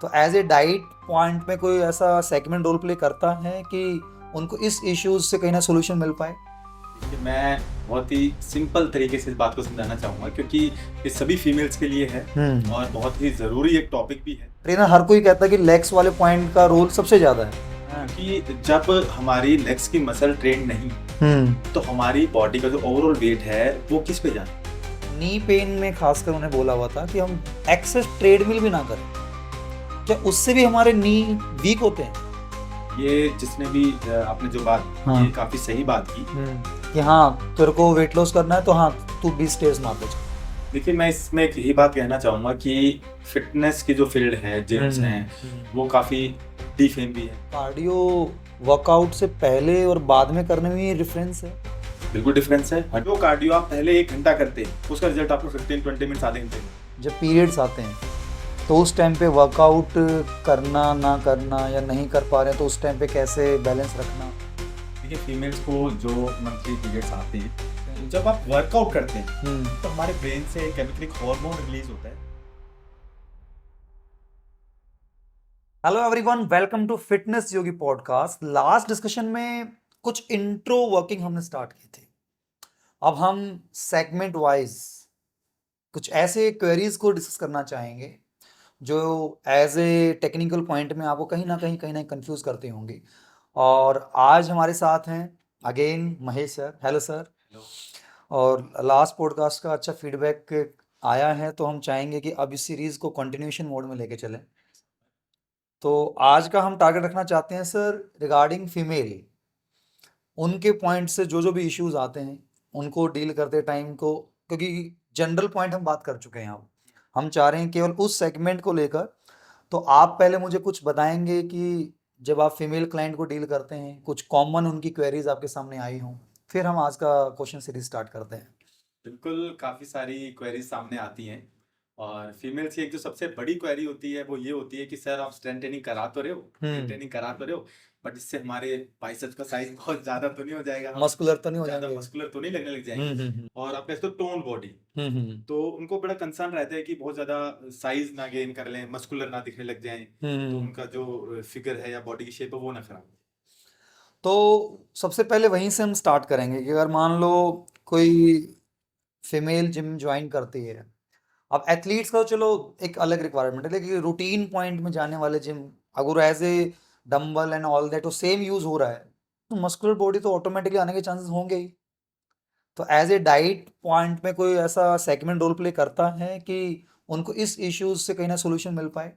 तो as a diet point में कोई ऐसा सेगमेंट रोल प्ले करता है कि उनको इस इश्यूज से कहीं ना सोल्यूशन मिल पाए? देखिए, मैं बहुत ही सिंपल तरीके से इस बात को समझाना चाहूँगा क्योंकि ये सभी फीमेल्स के लिए है और बहुत ही ज़रूरी एक टॉपिक भी है। ट्रेनर हर कोई कहता है कि लेग्स वाले पॉइंट का रोल सबसे ज़्यादा है। क्योंकि जब हमारी लेग्स की मसल ट्रेन नहीं तो हमारी बॉडी का जो ओवरऑल वेट है वो किस पे जाता है? नी पेन में खासकर उन्हें बोला हुआ था कि हम एक्सेस ट्रेडमिल भी ना करें, क्या उससे भी हमारे नी वीक होते हैं? ये जिसने भी आपने जो बात हाँ। ये काफ़ी सही बात की। कि हाँ तेरे को वेट लॉस करना है तो हाँ तू 20 स्टेज मार ले। देखिए, मैं इसमें एक यही बात कहना चाहूँगा कि फिटनेस की जो फील्ड है, जिम्स हैं, वो काफ़ी डिफेम भी है। कार्डियो वर्कआउट से पहले और बाद में करने में डिफरेंस है? बिल्कुल डिफरेंस है। जो कार्डियो आप पहले 1 घंटा करते हैं उसका रिजल्ट आपको 15-20 मिनट आधे घंटे में। जब पीरियड्स आते हैं तो उस टाइम पे वर्कआउट करना ना करना या नहीं कर पा रहे हैं तो उस टाइम पे कैसे बैलेंस रखना? देखिए, फीमेल्स को जो मंथली पीरियड्स आते हैं, जब आप वर्कआउट करते हैं तो हमारे ब्रेन से केमिकल हार्मोन रिलीज होता है। Hello everyone, welcome to fitness Yogi podcast. Last discussion में कुछ इंट्रो वर्किंग हमने स्टार्ट की थी। अब हम सेगमेंट वाइज कुछ ऐसे क्वेरीज को डिस्कस करना चाहेंगे जो एज ए टेक्निकल पॉइंट में आपको कहीं ना कहीं कंफ्यूज करते होंगे। और आज हमारे साथ हैं again Mahesh sir. Hello sir. और लास्ट पॉडकास्ट का अच्छा फीडबैक आया है तो हम चाहेंगे कि अब इस सीरीज को कंटिन्यूएशन मोड में लेके चलें। तो आज का हम टारगेट रखना चाहते हैं सर रिगार्डिंग फीमेल, उनके पॉइंट से जो जो भी इश्यूज आते हैं उनको डील करते टाइम को, क्योंकि जनरल पॉइंट हम बात कर चुके हैं। अब हम चाह रहे हैं केवल उस सेगमेंट को लेकर। तो आप पहले मुझे कुछ बताएंगे कि जब आप फीमेल क्लाइंट को डील करते हैं कुछ कॉमन उनकी क्वेरीज आपके सामने आई हों, फिर हम आज का क्वेश्चन सीरीज स्टार्ट करते हैं। बिल्कुल, काफ़ी सारी क्वेरीज सामने आती हैं और फीमेल्स की एक जो सबसे बड़ी क्वेरी होती है वो ये होती है कि सर आप स्ट्रेंथ ट्रेनिंग करा तो रहे हो, ट्रेनिंग करा तो रहे हो, बट इससे हमारे बाइसेप्स का साइज बहुत ज़्यादा तो नहीं हो जाएगा, मस्कुलर तो नहीं हो ज़्यादा जाएंगे? मस्कुलर तो नहीं लगने लग जाएंगे और आप कहते हो टोन बॉडी। तो उनको बड़ा कंसर्न रहता है कि बहुत ज़्यादा साइज ना गेन कर लें, मस्कुलर ना दिखने लग जाएं, तो उनका जो फिगर है या बॉडी की शेप है वो ना खराब हो। तो सबसे पहले वहीं से हम स्टार्ट करेंगे कि अगर मान लो कोई फीमेल जिम ज्वाइन करती है। अब एथलीट्स का तो चलो एक अलग रिक्वायरमेंट है, लेकिन रूटीन पॉइंट में जाने वाले जिम अगर as a dumbbell and all that तो सेम यूज हो रहा है तो मस्कुलर बॉडी तो ऑटोमेटिकली आने के चांसेस होंगे ही। तो एज ए डाइट पॉइंट में कोई ऐसा सेगमेंट रोल प्ले करता है कि उनको इस इश्यूज से कहीं ना सोल्यूशन मिल पाए?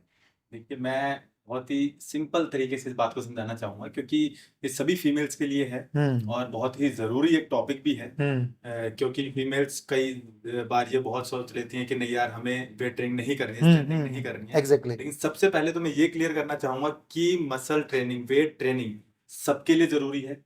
देखिए, मैं बहुत ही सिंपल तरीके से इस बात को समझाना चाहूँगा क्योंकि ये सभी फीमेल्स के लिए है और बहुत ही ज़रूरी एक टॉपिक भी है। क्योंकि फीमेल्स कई बार ये बहुत सोच लेती हैं कि नहीं यार, हमें वेट ट्रेनिंग नहीं करनी है, स्ट्रेंथ ट्रेनिंग नहीं करनी है। एग्जैक्टली। लेकिन सबसे पहले तो मैं ये क्लियर करना चाहूँगा कि मसल ट्रेनिंग, वेट ट्रेनिंग सबके लिए ज़रूरी है।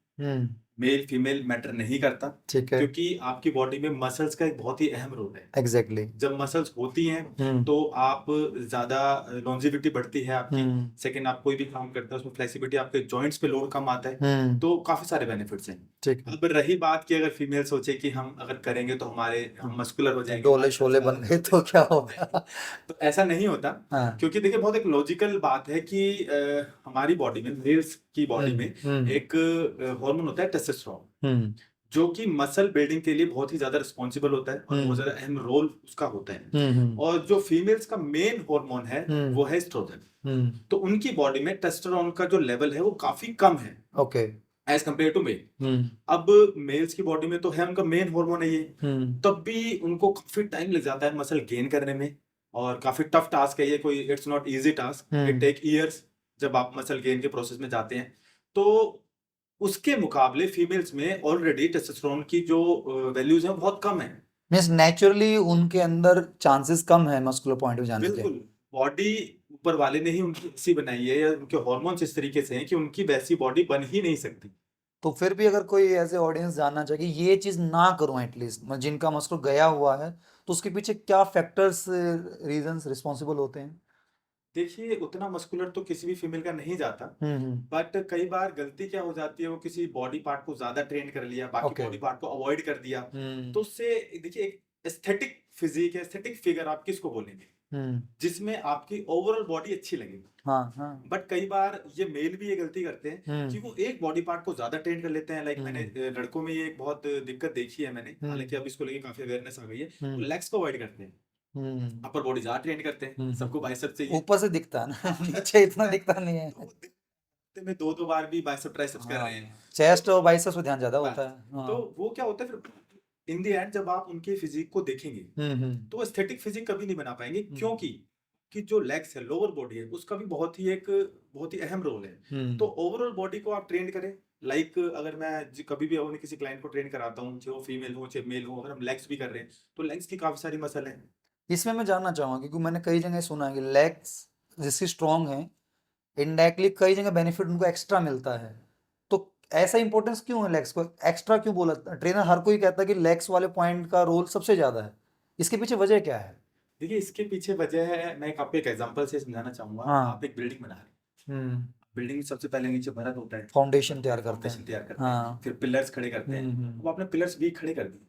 मेल फीमेल मैटर नहीं करता, ठीक है। क्योंकि आपकी बॉडी में मसल्स का एक बहुत ही अहम रोल है। एग्जैक्टली। जब मसल्स होती हैं तो आप ज्यादा लॉन्जिविटी बढ़ती है आपकी। सेकंड, आप कोई भी काम करते हैं उसमें फ्लेक्सिबिलिटी, आपके जॉइंट्स पे लोड कम आता है, तो काफी सारे बेनिफिट्स हैं। ठीक है। अब रही बात कि अगर फीमेल सोचे कि हम अगर करेंगे तो हम मस्कुलर हो जाएंगे, डोले शोले बन गए तो क्या होगा? तो ऐसा नहीं होता। हाँ। क्योंकि देखिए, बहुत एक लॉजिकल बात है कि हमारी बॉडी में, मेल्स की बॉडी में एक हार्मोन होता है टेस्टोस्टेरोन, जो कि मसल बिल्डिंग के लिए बहुत ही ज्यादा रिस्पॉन्सिबल होता है और बहुत ज्यादा अहम रोल उसका होता है। और जो फीमेल्स का मेन हार्मोन है वो है एस्ट्रोजन। तो उनकी बॉडी में टेस्टोस्टेरोन का जो लेवल है वो काफी कम है okay. As compare to male. अब मेल्स की बॉडी में तो है उनका मेन हार्मोन है ये, तब भी उनको काफी टाइम लग जाता है मसल गेन करने में और काफी टफ टास्क है ये, कोई it's not easy task, it take years जब आप मसल गेन के प्रोसेस में जाते हैं। तो उसके मुकाबले फीमेल्स में ऑलरेडी टेस्टोस्टेरोन की जो वैल्यूज हैं बहुत कम है। मींस नेचुरली उनके अंदर चांसेस कम है मस्कुलर पॉइंट पे जाने के। बिल्कुल, बॉडी ऊपर वाले ने ही उनकी ऐसी बनाई है या उनके हार्मोन्स इस तरीके से हैं कि उनकी वैसी बॉडी बन ही नहीं सकती। तो फिर भी अगर कोई ऐसे ऑडियंस जानना चाहे कि ये चीज ना करूं एटलीस्ट, जिनका मस्कुलर गया हुआ है, तो उसके पीछे क्या फैक्टर्स रीजंस रिस्पॉन्सिबल होते हैं? देखिए, उतना मस्कुलर तो किसी भी फीमेल का नहीं जाता, बट कई बार गलती क्या हो जाती है, वो किसी बॉडी पार्ट को ज्यादा ट्रेन कर लिया, बाकी Okay. बॉडी पार्ट को अवॉइड कर दिया। तो उससे देखिए, एक एस्थेटिक फिजिक, एस्थेटिक फिगर आप किसको बोलेंगे? जिसमें आपकी ओवरऑल बॉडी अच्छी लगेगी। हाँ बट कई बार ये मेल भी ये गलती करते हैं कि वो एक बॉडी पार्ट को ज्यादा ट्रेन कर लेते हैं। लाइक मैंने लड़कों में ये एक बहुत दिक्कत देखी है मैंने, हालांकि अब इसको लेके काफी अवेयरनेस आ गई है। वो लेग्स को अवॉइड करते हैं, अपर बॉडी ज्यादा ट्रेन करते हैं, सबको बाइसेप चाहिए, ऊपर से दिखता है ना, नीचे इतना दिखता नहीं है। तो वो हफ्ते में 2-2 बार भी बाइसेप ट्राइसेप्स कर रहे हैं, चेस्ट और बाइसेप्स पे ध्यान ज्यादा होता है। तो वो क्या होता है फिर इन द एंड जब आप उनके फिजिक को देखेंगे तो एस्थेटिक फिजिक कभी नहीं बना पाएंगे, क्योंकि कि जो लेग्स है, लोअर बॉडी है, उसका भी बहुत ही अहम रोल है। तो ओवरऑल बॉडी को आप ट्रेन करें। लाइक अगर मैं कभी भी अपने किसी क्लाइंट को ट्रेन कराता हूँ, जो फीमेल हो चाहे मेल हो, अगर हम लेग्स भी कर रहे हैं तो लेग्स की काफी सारी मसल है। इसमें मैं जानना चाहूंगा क्योंकि मैंने कई जगह सुना है कि लेग्स जिसकी स्ट्रांग है, इनडायरेक्टली कई जगह बेनिफिट उनको एक्स्ट्रा मिलता है। तो ऐसा इंपॉर्टेंस क्यों है लेग्स को एक्स्ट्रा क्यों बोला? ट्रेनर हर कोई कहता है कि लेग्स वाले पॉइंट का रोल सबसे ज्यादा है, इसके पीछे वजह क्या है? देखिए, इसके पीछे वजह है, मैं आपको एक एग्जांपल से समझाना चाहूंगा। आप एक बिल्डिंग बना रहे हैं, बिल्डिंग सबसे पहले नीचे भरत होता है, फाउंडेशन तैयार करते फाउंडेशन तैयार करते हैं। हैं, फिर पिलर्स खड़े करते हैं। अब आपने पिलर्स भी खड़े कर दिए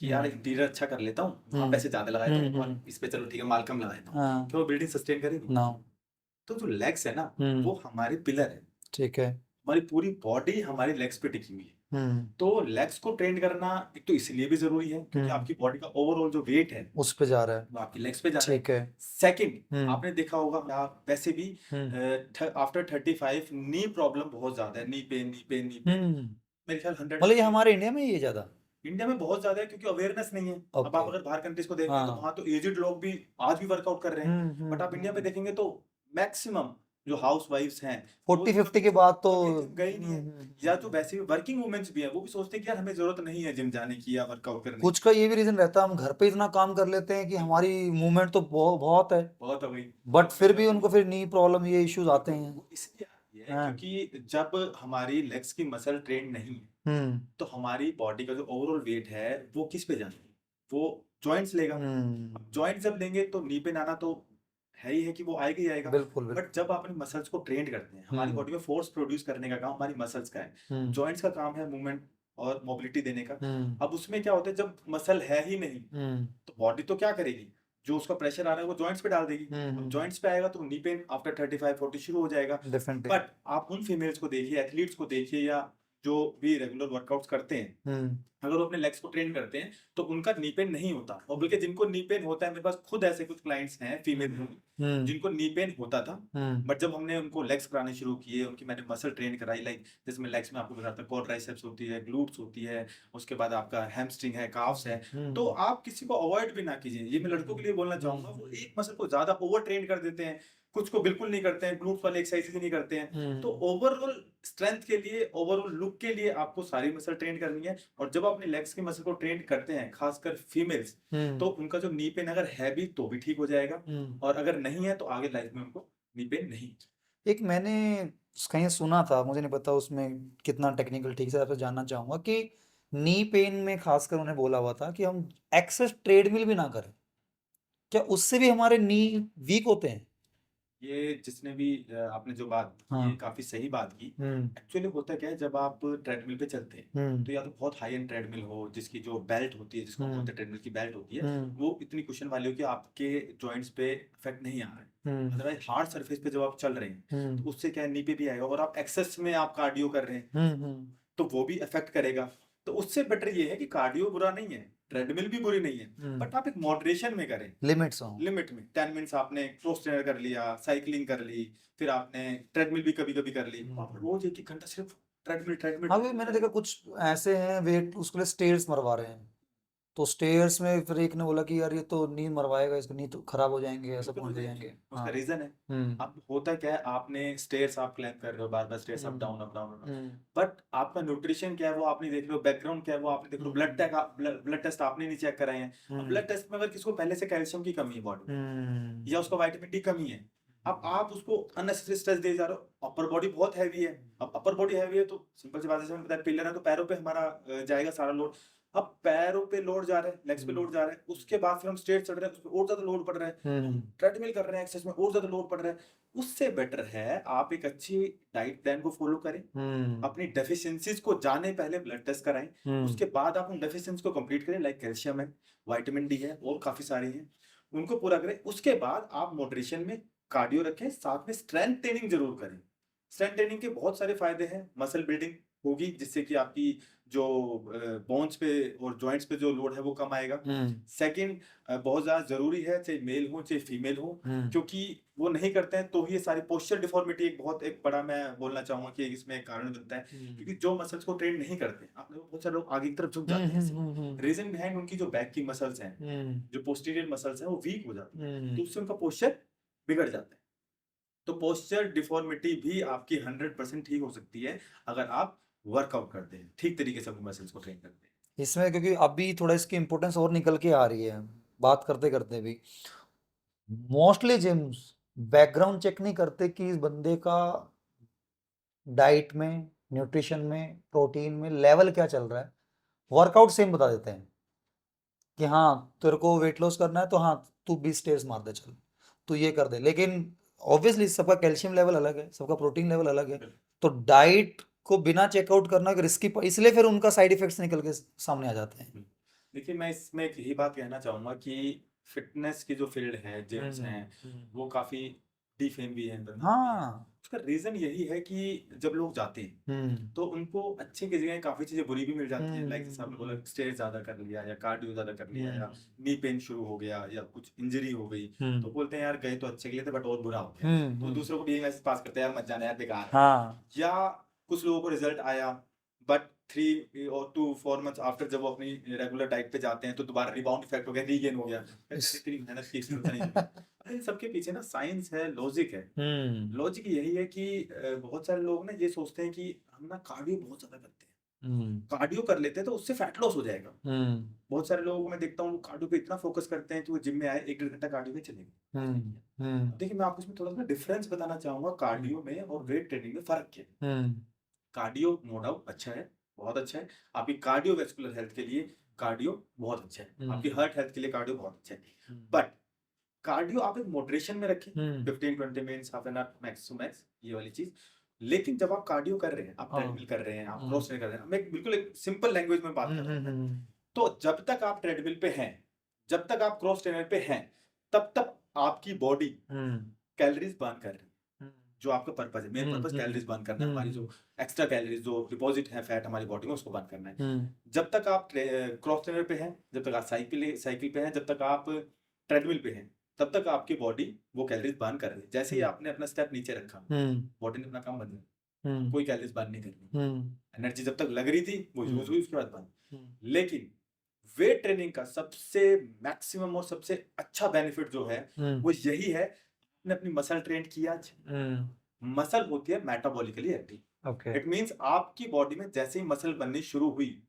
कि यार इंटीरियर अच्छा कर लेता हूँ, वहाँ पैसे ज्यादा लगा देता हूँ, और इस पे चलो ठीक है माल कम लगा देता हूँ, तो वो बिल्डिंग सस्टेन करेगी ना। तो जो लेग्स है ना, वो हमारे पिलर है, ठीक है। हमारी पूरी बॉडी हमारी लेग्स पे टिकी हुई है। तो लेग्स को ट्रेन करना एक तो इसलिए भी जरूरी है क्योंकि आपकी बॉडी का ओवरऑल जो वेट है उस पे जा रहा है, वो आपकी लेग्स पे जा रहा है। ठीक है। सेकंड, आपने देखा होगा, आप वैसे भी आफ्टर 35 नी प्रॉब्लम बहुत ज्यादा है, नी पेन मेरे ख्याल 100 मतलब ये हमारे इंडिया में ये ज्यादा इंडिया में बहुत ज्यादा है क्योंकि अवेयरनेस नहीं है। अब आप अगर बाहर कंट्रीज को देखेंगे तो वहां तो एजेड लोग भी आज भी वर्कआउट कर रहे हैं, बट आप इंडिया में देखेंगे तो मैक्सिमम जो हाउस वाइफ्स हैं 40-50 के बाद तो गई नहीं है, या तो वैसे भी वर्किंग वुमेन्स भी है, वो भी सोचते हैं कि यार हमें जरूरत नहीं है जिम जाने की या वर्कआउट करने की। कुछ का ये भी रीजन रहता है, हम घर पे इतना काम कर लेते हैं कि हमारी मूवमेंट तो बहुत है, बहुत हो गई, बट फिर भी उनको फिर नी प्रॉब्लम ये इश्यूज आते हैं। वो इसलिए आती है क्योंकि जब हमारी लेग्स की मसल ट्रेन नहीं है तो हमारी बॉडी का जो ओवरऑल वेट है वो किस पे जाना है, वो जॉइंट्स लेगा। जॉइंट जब लेंगे तो नी पेन आना तो है ही है कि वो आएगा ही आएगा। बिल्कुल बट जब आप अपने मसल्स को ट्रेन करते हैं, हमारी बॉडी में फोर्स प्रोड्यूस करने का काम हमारी मसल्स का है, जॉइंट्स का काम है मूवमेंट और मोबिलिटी देने का। अब उसमें क्या होता है, जब मसल है ही नहीं तो बॉडी तो क्या करेगी, जो उसका प्रेशर आ रहा है वो जॉइंट्स पे डाल देगी। अब जॉइंट्स पे आएगा तो नी पेन आफ्टर 35-40 शुरू हो जाएगा। बट आप उन फीमेल्स को देखिए, एथलीट्स को देखिए, या जो भी रेगुलर वर्कआउट्स करते हैं, अगर वो अपने लेग्स को ट्रेन करते हैं तो उनका नी पेन नहीं होता। और बल्कि जिनको नी पेन होता है, मेरे पास खुद ऐसे कुछ क्लाइंट्स हैं फीमेल जिनको नी पेन होता था, बट जब हमने उनको लेग्स कराने शुरू किए, उनकी मैंने मसल ट्रेन कराई, लाइक जिसमें लेग्स में आपको बताता क्वाड्राइसेप्स होती है, ग्लूट्स होती है, उसके बाद आपका हैमस्ट्रिंग है, काफ्स है। तो आप किसी को अवॉइड भी ना कीजिए, ये मैं लड़कों के लिए बोलना चाहूंगा। वो एक मसल को ज्यादा ओवर ट्रेन कर देते हैं, कुछ को बिल्कुल नहीं करते हैं, ग्लूट्स वाले एक्सरसाइज नहीं करते हैं। तो ओवरऑल स्ट्रेंथ के लिए, ओवरऑल लुक के लिए आपको सारी मसल ट्रेन करनी है। और जब अपने लेग्स की मसल को ट्रेन करते हैं, खासकर फीमेल्स, तो उनका जो नी पेन अगर है भी तो भी ठीक हो जाएगा, और अगर नहीं है तो आगे लाइफ में उनको नी पेन नहीं। एक मैंने कहीं सुना था, मुझे नहीं पता उसमें कितना टेक्निकल ठीक से आपसे जानना चाहूंगा, कि नी पेन में खासकर उन्हें बोला हुआ था कि हम एक्सेस ट्रेडमिल भी ना करें, क्या उससे भी हमारे नी वीक होते हैं? ये जिसने भी आपने जो बात की, ये काफी सही बात की। एक्चुअली होता क्या है, जब आप ट्रेडमिल पे चलते हैं तो या तो बहुत हाई एंड ट्रेडमिल हो, जिसकी जो बेल्ट होती है, जिसको बोलते हैं ट्रेडमिल की बेल्ट होती है, वो इतनी कुशन वाली हो कि आपके जॉइंट्स पे इफेक्ट नहीं आ रहा है। अदरवाइज हार्ड सरफेस पे जब आप चल रहे हैं तो उससे क्या नी पे भी आएगा, और आप एक्सेस में आप कार्डियो कर रहे हैं तो वो भी इफेक्ट करेगा। तो उससे बेटर ये है कि कार्डियो बुरा नहीं है, ट्रेडमिल भी बुरी नहीं है, बट आप एक मॉडरेशन में करें, लिमिट में। 10 मिनट्स आपने क्रॉस ट्रेनर कर लिया, साइकिलिंग कर ली, फिर आपने ट्रेडमिल भी कभी कभी कर ली, आप रोज 1-1 घंटा सिर्फ ट्रेडमिल। अभी मैंने देखा कुछ ऐसे हैं वेट उसके लिए स्टेयर्स मरवा रहे हैं, तो स्टेयर्स में फिर एक ने बोला कि यार ये तो नींद मरवाएगा, इसको नींद तो खराब हो जाएंगे, ऐसा पहुंच जाएंगे। उसका रीजन है, अब होता क्या है, आपने स्टेयर्स आप क्लाइंब कर रहे हो, बार बार stairs up down up down, but आपका न्यूट्रिशन क्या है वो आप नहीं देख रहे हो, बैकग्राउंड क्या है वो आप नहीं देख रहे हो, ब्लड टेस्ट आपने नहीं चेक कराए हैं। ब्लड टेस्ट में अगर किसको पहले से कैल्शियम की कमी है बॉडी, या उसको विटामिन डी कमी है, अब आप उसको अननेसेसरी स्ट्रेस दे जा रहे हो। अपर बॉडी बहुत हैवी है, अब अपर बॉडी हैवी है तो सिंपल सी बात है, पिलर है तो पैरों पे हमारा जाएगा सारा लोड। अब पैरों पे लोड जा रहा है, लेग्स पे लोड जा रहा है, उसके बाद फिर हम स्टेयर चढ़ रहे हैं, उस पर और ज्यादा लोड पड़ रहा है, ट्रेडमिल कर रहे हैं, एक्सरसाइज में और ज्यादा लोड पड़ रहा है। उससे बेटर है आप एक अच्छी डाइट प्लान को फॉलो करें, अपनी डेफिशिएंसीज को जाने पहले ब्लड टेस्ट कराएं, उसके बाद आप उन डेफिशिएंसी को कंप्लीट करें, लाइक कैल्शियम है, विटामिन डी है, और काफी सारे हैं। उनको पूरा करें। उसके बाद आप मॉडरेशन में कार्डियो रखें, साथ में स्ट्रेंथ ट्रेनिंग जरूर करें। स्ट्रेंथ ट्रेनिंग के बहुत सारे फायदे हैं। मसल बिल्डिंग होगी जिससे कि आपकी जो बोन्स पे और जॉइंट्स पे जो लोड है वो कम आएगा। सेकंड, बहुत ज्यादा जरूरी है, चाहे मेल हो चाहे फीमेल हो, क्योंकि वो नहीं करते हैं तो ये सारी पोस्चर डिफॉर्मिटी एक बड़ा मैं बोलना चाहूंगा कि इसमें एक कारण बनता है। क्योंकि जो मसल्स को ट्रेन नहीं करते, आपने बहुत सारे लोग आगे की तरफ झुक जाते हैं, रीजन बिहाइंड उनकी जो बैक की मसल्स हैं, जो पोस्टीरियर मसल्स हैं वो वीक हो जाती है, तो उससे उनका पोस्चर बिगड़ जाता है। तो पोस्चर डिफॉर्मिटी भी आपकी 100% ठीक हो सकती है अगर आप वर्कआउट करते हैं, ठीक तरीके से अपने मसल्स को ट्रेन करते हैं। इसमें क्योंकि अभी थोड़ा इसकी इम्पोर्टेंस और निकल के आ रही है बात करते करते भी। मोस्टली जिम्स बैकग्राउंड चेक नहीं करते कि इस बंदे का डाइट में, न्यूट्रिशन में, प्रोटीन में लेवल क्या चल रहा है। वर्कआउट सेम बता देते हैं कि हाँ तेरे को वेट लॉस करना है तो हाँ तू 20 स्टेयर्स मार दे, चल तू ये कर दे। लेकिन ऑब्वियसली सबका कैल्शियम लेवल अलग है, सबका प्रोटीन लेवल अलग है, तो डाइट को बिना चेकआउट करना रिस्की, इसलिए फिर उनका साइड इफेक्ट्स निकल के सामने आ जाते हैं। देखिए, मैं इसमें एक यही बात कहना चाहूंगा कि फिटनेस की जो फील्ड है, जिम्स हैं, वो काफी डिफेम भी है। हाँ उसका रीजन यही है कि जब लोग जाते हैं तो उनको अच्छी की जगह काफी चीजें बुरी भी मिल जाती है। लाइक जैसे आपने बोला, स्टेज ज्यादा कर लिया या कार्डियो ज्यादा कर लिया या नी पेन शुरू हो गया या कुछ इंजरी हो गई, तो बोलते हैं यार गए तो अच्छे के लिए थे बट और बुरा हो गया, तो दूसरों को भी यही मैसेज पास करते हैं, यार मत जाना यार, बेकार है। या कुछ लोगों को रिजल्ट आया बट 3 और 4 मंथ्स आफ्टर जब वो अपनी रेगुलर डाइट पे जाते हैं तो दोबारा रिबाउंड इफेक्ट हो गया, रीगेन हो गया, इतनी मेहनत की जरूरत नहीं लगी। इन सबके पीछे ना साइंस है, लॉजिक है। लॉजिक यही है कि बहुत सारे लोग ना ये सोचते हैं कि हम ना कार्डियो बहुत ज्यादा करते हैं, कार्डियो कर लेते हैं तो उससे फैट लॉस हो जाएगा। बहुत सारे लोगों को मैं देखता हूँ कार्डियो पे इतना फोकस करते हैं कि वो जिम में आए 1-1.5 घंटा कार्डियो में चलेंगे। देखिए, मैं आपको इसमें थोड़ा सा डिफरेंस बताना चाहूंगा, कार्डियो में और वेट ट्रेनिंग में फर्क क्या है। कार्डियो नो डाउट अच्छा है, बहुत अच्छा है। आपकी कार्डियोवैस्कुलर हेल्थ के लिए कार्डियो बहुत अच्छा है, आपकी हार्ट हेल्थ के लिए कार्डियो बहुत अच्छा है। बट कार्डियो आप एक मॉडरेशन में रखें, 15-20 minutes, half an hour max to max, ये वाली चीज। लेकिन जब आप कार्डियो कर रहे हैं, आप ट्रेडमिल कर रहे हैं, आप क्रॉस ट्रेन कर रहे हैं, मैं बिल्कुल एक सिंपल लैंग्वेज में बात कर रहा हूँ, तो जब तक आप ट्रेडमिल पे हैं, जब तक आप क्रॉस ट्रेनर पे हैं, तब तक आपकी बॉडी कैलोरीज बर्न कर रही है। जो आपका पर्पज है, मेन पर्पज कैलोरीज बर्न करना है, हमारी जो एक्स्ट्रा कैलोरीज जो डिपॉजिट है फैट हमारी बॉडी में, उसको बर्न करना है। जब तक आप क्रॉस ट्रेनर पे हैं, जब तक आप साइकिल पे हैं, जब तक आप ट्रेडमिल पे हैं, तब तक आपकी बॉडी वो कैलोरीज बर्न कर रही है। जैसे ही आपने अपना स्टेप नीचे रखा, बॉडी ने अपना काम बंद किया, कोई कैलोरीज बर्न नहीं कर रही। एनर्जी जब तक लग रही थी वो यूज हुई, उसके बाद बर्न। लेकिन वेट ट्रेनिंग का सबसे मैक्सिमम और सबसे अच्छा बेनिफिट जो है वो यही है, आपने अपनी मसल ट्रेन किया, मसल होती है मेटाबॉलिकली एक्टिव। इट मींस आपकी बॉडी में जैसे ही मसल बननी शुरू हुई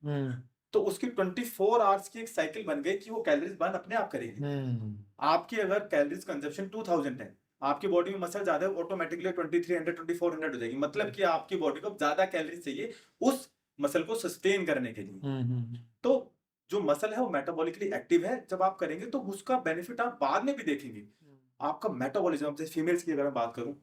तो उसकी 24 आवर्स की एक साइकिल बन गई कि वो कैलोरीज बर्न अपने आप करेगी। आपकी अगर कैलोरीज कंजप्शन 2000 है, आपकी बॉडी में मसल ज्यादा है, ऑटोमेटिकली 2300 2400 हो जाएगी। मतलब कि आपकी बॉडी को ज्यादा कैलोरीज चाहिए उस मसल को सस्टेन करने के लिए। तो जो मसल है वो मेटाबॉलिकली एक्टिव है, जब आप करेंगे तो उसका बेनिफिट आप बाद में भी देखेंगे। आपका मेटाबॉलिज्म, जैसे फीमेल्स की अगर मैं बात करूं,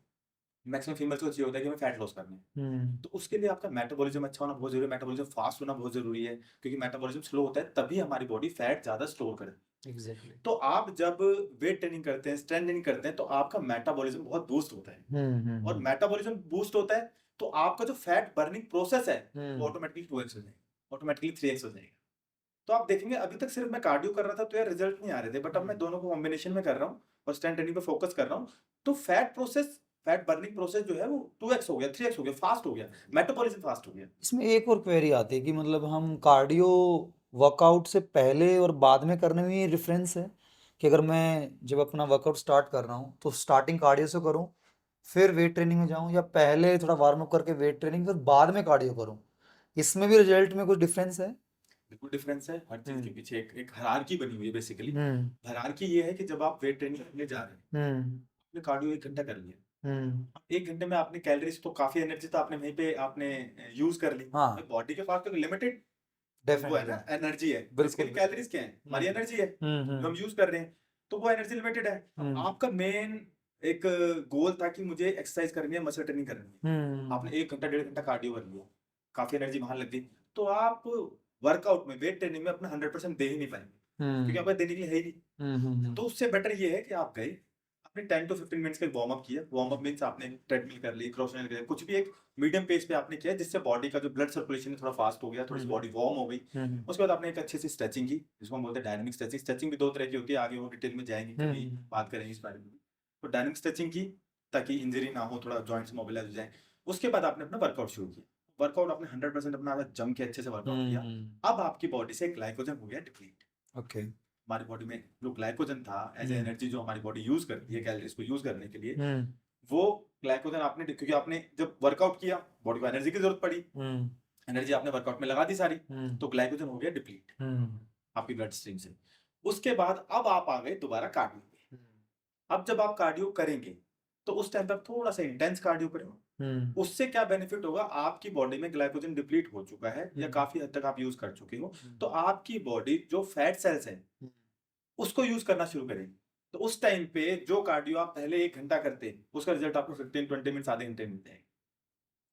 मैक्सिमम फीमेल्स को चाहिए होता है कि हमें फैट लॉस करना है, तो उसके लिए आपका मेटाबॉलिज्म अच्छा होना बहुत जरूरी है, मेटाबॉलिज्म फास्ट होना बहुत जरूरी है, क्योंकि मेटाबॉलिज्म स्लो होता है तभी हमारी बॉडी फैट ज्यादा स्टोर करे। एग्जैक्टली। तो आप जब वेट ट्रेनिंग करते हैं, स्ट्रेंथ ट्रेनिंग करते हैं, तो आपका मेटाबॉलिज्म बहुत बूस्ट होता है, और मेटाबॉलिज्म बूस्ट होता है तो आपका जो फैट बर्निंग प्रोसेस है वो ऑटोमेटिकली 2x हो जाएगा, ऑटोमेटिकली 3x हो जाएगा। तो आप देखेंगे अभी तक सिर्फ मैं कार्डियो कर रहा था तो यार रिजल्ट नहीं आ रहे थे, बट अब मैं दोनों को कॉम्बिनेशन में कर रहा हूँ और स्ट्रेंथ ट्रेनिंग पे फोकस कर रहा हूँ, तो फैट बर्निंग प्रोसेस जो है वो 2x हो गया, 3x हो गया, फास्ट हो गया, मेटाबॉलिज्म फास्ट हो गया। इसमें एक और क्वेरी आती है कि मतलब हम कार्डियो वर्कआउट से पहले और बाद में करने में ये डिफरेंस है कि अगर मैं जब अपना वर्कआउट स्टार्ट कर रहा हूँ तो स्टार्टिंग कार्डियो से करूँ फिर वेट ट्रेनिंग में जाऊँ, या पहले थोड़ा वार्म अप करके वेट ट्रेनिंग फिर बाद में कार्डियो करूँ, इसमें भी रिजल्ट में कुछ डिफरेंस है? बिल्कुल डिफरेंस है, हर चीज के पीछे एक हायरार्की बनी हुई है बेसिकली। हायरार्की ये है कि जब आप वेट ट्रेनिंग करने जा रहे हैं, आपने कार्डियो 1 घंटा कर लिया, 1 घंटे में आपने कैलोरीज तो काफी एनर्जी तो आपने वहीं पे आपने यूज कर ली। बॉडी के पास तो लिमिटेड वो है ना, एनर्जी है, इसके लिए कैलोरीज क्या है, हमारी एनर्जी है जो हम यूज कर रहे हैं, तो वो एनर्जी लिमिटेड है। आपका मेन एक गोल था कि मुझे एक्सरसाइज करनी है, मसल ट्रेनिंग करनी है, आपने 1 घंटा 1.5 घंटा कार्डियो कर लिया, काफी एनर्जी वहां लग गई, तो आप वर्कआउट में, वेट ट्रेनिंग में अपना 100% दे ही नहीं पाएंगे। क्योंकि आपका देने के लिए है ही नहीं। तो उससे बेटर ये है कि आप गए, आपने 10 to 15 मिनट्स का वार्म अप किया। वार्म अप मींस आपने ट्रेडमिल कर ली, क्रॉस कर लिया, कुछ भी एक मीडियम पेस पे आपने किया, जिससे बॉडी का जो ब्लड सर्कुलेशन थोड़ा फास्ट हो गया, थोड़ी सी बॉडी वार्म हो गई। उसके बाद आपने एक अच्छी सी स्ट्रेचिंग की, जिसको हम बोलते हैं डायनामिक स्ट्रेचिंग। स्ट्रेचिंग भी दो तरह की होती है, आगे वो डिटेल में जाएंगे, कभी बात करेंगे इस बारे में। तो डायनामिक स्ट्रेचिंग की ताकि इंजरी ना हो, थोड़ा जॉइंट्स मोबिलाइज हो जाए। उसके बाद आपने अपना वर्कआउट शुरू किया। वर्कआउट आपने 100% अपना जम के अच्छे से वर्कआउट किया। अब आपकी बॉडी से ग्लाइकोजन हो गया डिप्लीट। ओके। हमारी बॉडी में जो ग्लाइकोजन था एज एनर्जी, जो हमारी बॉडी यूज करती है कैलोरीज को यूज करने के लिए, वो ग्लाइकोजन आपने, क्योंकि आपने जब वर्कआउट किया बॉडी को एनर्जी की जरूरत पड़ी, एनर्जी आपने वर्कआउट में लगा दी सारी, तो ग्लाइकोजन हो गया डिप्लीट आपकी ब्लड स्ट्रीम से। उसके बाद अब आप आ गए दोबारा कार्डियो पे। अब जब आप कार्डियो करेंगे तो उस टाइम पर थोड़ा सा इंटेंस कार्डियो करें। उससे क्या बेनिफिट होगा, आपकी बॉडी में ग्लाइकोजन डिप्लीट हो चुका है या काफी हद तक आप यूज कर चुके हो, तो आपकी बॉडी जो फैट सेल्स है उसको यूज करना शुरू करेगी। तो उस टाइम पे जो कार्डियो आप पहले 1 घंटा करते, उसका रिजल्ट आपको 15-20 मिनट्स, आधे घंटे में मिल जाएगा।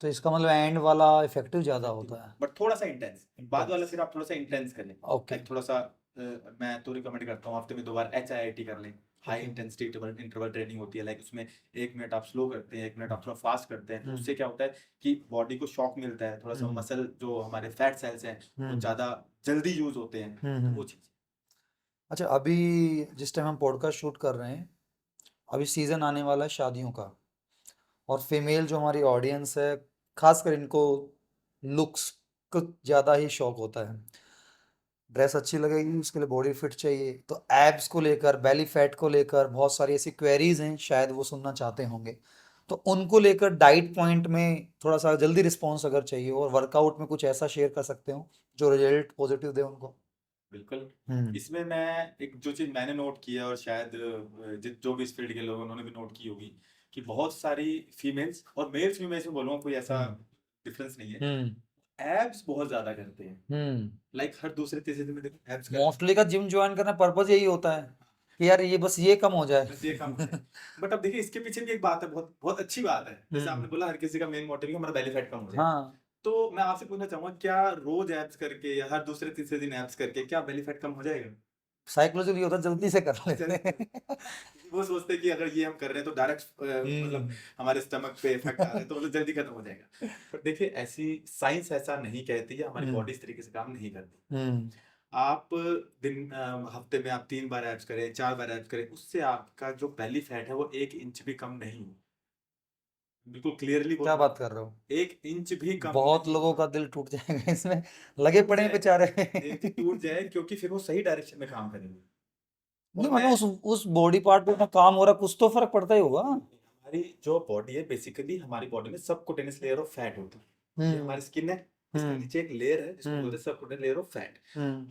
तो इसका मतलब एंड वाला इफेक्टिव ज्यादा होता है, बट थोड़ा सा इंटेंस। बाद वाला फिर आप थोड़ा सा इंटेंस करें। ओके। थोड़ा सा मैं तो रिकमेंड करता हूँ हफ्ते में 2 बार HIIT कर लें। हाई इंटेंसिटी इंटरवल ट्रेनिंग होती है, लाइक उसमें 1 मिनट आप स्लो करते हैं, 1 मिनट आप थोड़ा फास्ट करते हैं। तो उससे क्या होता है कि बॉडी को शॉक मिलता है, थोड़ा सा मसल जो हमारे फैट सेल्स हैं वो ज्यादा जल्दी यूज होते हैं, वो चीज। अच्छा, अभी जिस टाइम हम पॉडकास्ट शूट कर रहे हैं, अभी सीजन आने वाला है शादियों का, और फीमेल जो हमारी ऑडियंस है, खासकर इनको लुक्स कुछ ज़्यादा ही शौक होता है। ड्रेस अच्छी लगेगी, उसके लिए बॉडी फिट चाहिए, तो एब्स को लेकर, बेली फैट को लेकर बहुत सारी ऐसी क्वेरीज हैं, शायद वो सुनना चाहते होंगे। तो उनको लेकर डाइट पॉइंट में थोड़ा सा जल्दी रिस्पॉन्स अगर चाहिए, और वर्कआउट में कुछ ऐसा शेयर कर सकते हो जो रिजल्ट पॉजिटिव दे उनको। बिल्कुल। इसमें मैं एक जो चीज मैंने नोट किया, और शायद जो भी इस फील्ड के लोग उन्होंने भी नोट की होगी, कि बहुत सारी फीमेल्स और मेल्स भी, मैं इसमें बोलूँगा कोई ऐसा डिफरेंस नहीं है, एब्स बहुत ज्यादा करते हैं। लाइक हर दूसरे तीसरे दिन में देखो एब्स कर, मोस्टली का जिम ज्वाइन करना पर्पज यही होता है कि यार ये बस ये कम हो जाए। बस ये काम होता है। बट अब देखिए इसके पीछे भी एक बात है, बहुत बहुत अच्छी बात है। जैसे आपने बोला हर किसी का मेन मोटिव है कि हमारा बेली फैट कम हो जाए। हाँ, तो मैं आपसे पूछना चाहूंगा, क्या रोज एब्स करके या हर दूसरे तीसरे दिन एब्स करके क्या बेली फैट कम हो जाएगा? साइकोलॉजिकली होता है, जल्दी से कर लेते हैं। वो सोचते हैं कि अगर ये हम कर रहे हैं तो डायरेक्ट मतलब हमारे स्टमक पे इफेक्ट आ रहा है, तो मतलब जल्दी खत्म हो जाएगा। पर देखिए ऐसी साइंस ऐसा नहीं कहती है, हमारी बॉडी इस तरीके से काम नहीं करती। आप हफ्ते में आप 3 बार एब्स करें, 4 बार एब्स करें, उससे आपका जो बेली फैट है वो 1 इंच भी कम नहीं हो। बिल्कुल क्लियरली क्या बात कर रहे हो? 1 इंच भी कम बहुत नहीं लोगों होगा। का दिल टूट जाएगा इसमें, लगे पड़े हैं बेचारे। टूट जाए, क्योंकि फिर वो सही डायरेक्शन में काम करेंगे। नहीं और मतलब मैं उस बॉडी पार्ट पे अपना काम हो रहा, कुछ तो फर्क पड़ता ही होगा। हमारी जो बॉडी है, बेसिकली हमारी बॉडी में सबकुटेनियस लेयर ऑफ फैट होती है। ये हमारी स्किन है, इसके नीचे एक लेयर है जिसको बोलते हैं सबकुटेनियस लेयर ऑफ फैट।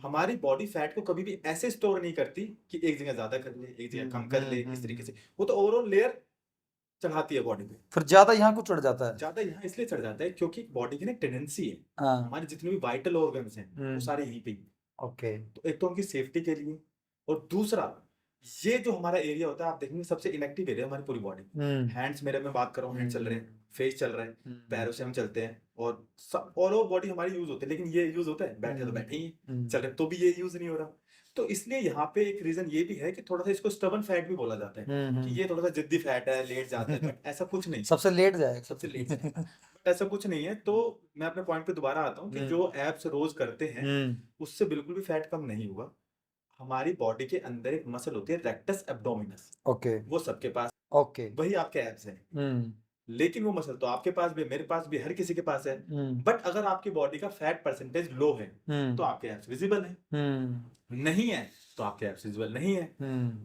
हमारी बॉडी फैट को कभी भी ऐसे स्टोर नहीं करती कि एक जगह ज्यादा कर ले, एक जगह कम कर ले, इस तरीके से। वो तो ओवरऑल लेयर चढ़ाती है बॉडी पे। फिर ज्यादा यहाँ को चढ़ जाता है। ज्यादा यहाँ इसलिए चढ़ जाता है क्योंकि बॉडी की ना टेंडेंसी है, हाँ, हमारे जितने भी वाइटल ऑर्गन्स हैं वो सारे यहीं पे ही हैं। ओके। तो एक तो उनकी सेफ्टी के लिए, और दूसरा ये जो हमारा एरिया होता है, आप देखेंगे सबसे इनएक्टिव एरिया हमारी पूरी बॉडी। हैंड्स, मेरे में बात कर रहा हूँ, हैंड चल रहे हैं, फेस चल रहा है, पैरों से हम चलते हैं, और सब ऑल ओवर बॉडी हमारी यूज होती है। लेकिन ये यूज होता है, बैठे तो बैठे ही हैं, चल रहे तो भी ये यूज नहीं हो रहा। तो इसलिए यहाँ पे एक रीजन ये भी है कि थोड़ा सा इसको स्टबन फैट भी बोला जाता है, कि ये थोड़ा सा जिद्दी फैट है, लेट जाता है। बट ऐसा कुछ नहीं, सबसे लेट जाएगा, सबसे लेट जाएगा। बट ऐसा कुछ नहीं है। तो मैं अपने पॉइंट पे दोबारा आता हूँ कि जो एब्स रोज करते हैं उससे बिल्कुल भी फैट कम नहीं हुआ। हमारी बॉडी के अंदर एक मसल होती है रेक्टस एब्डोमिनस, ओके वो सबके पास, ओके। वही आपके एब्स हैं। लेकिन वो मसल तो आपके पास भी, मेरे पास भी, हर किसी के पास है। बट अगर आपकी बॉडी का फैट परसेंटेज लो है तो आपके एब्स विजिबल है, नहीं है तो आपके एब्स विजिबल नहीं है।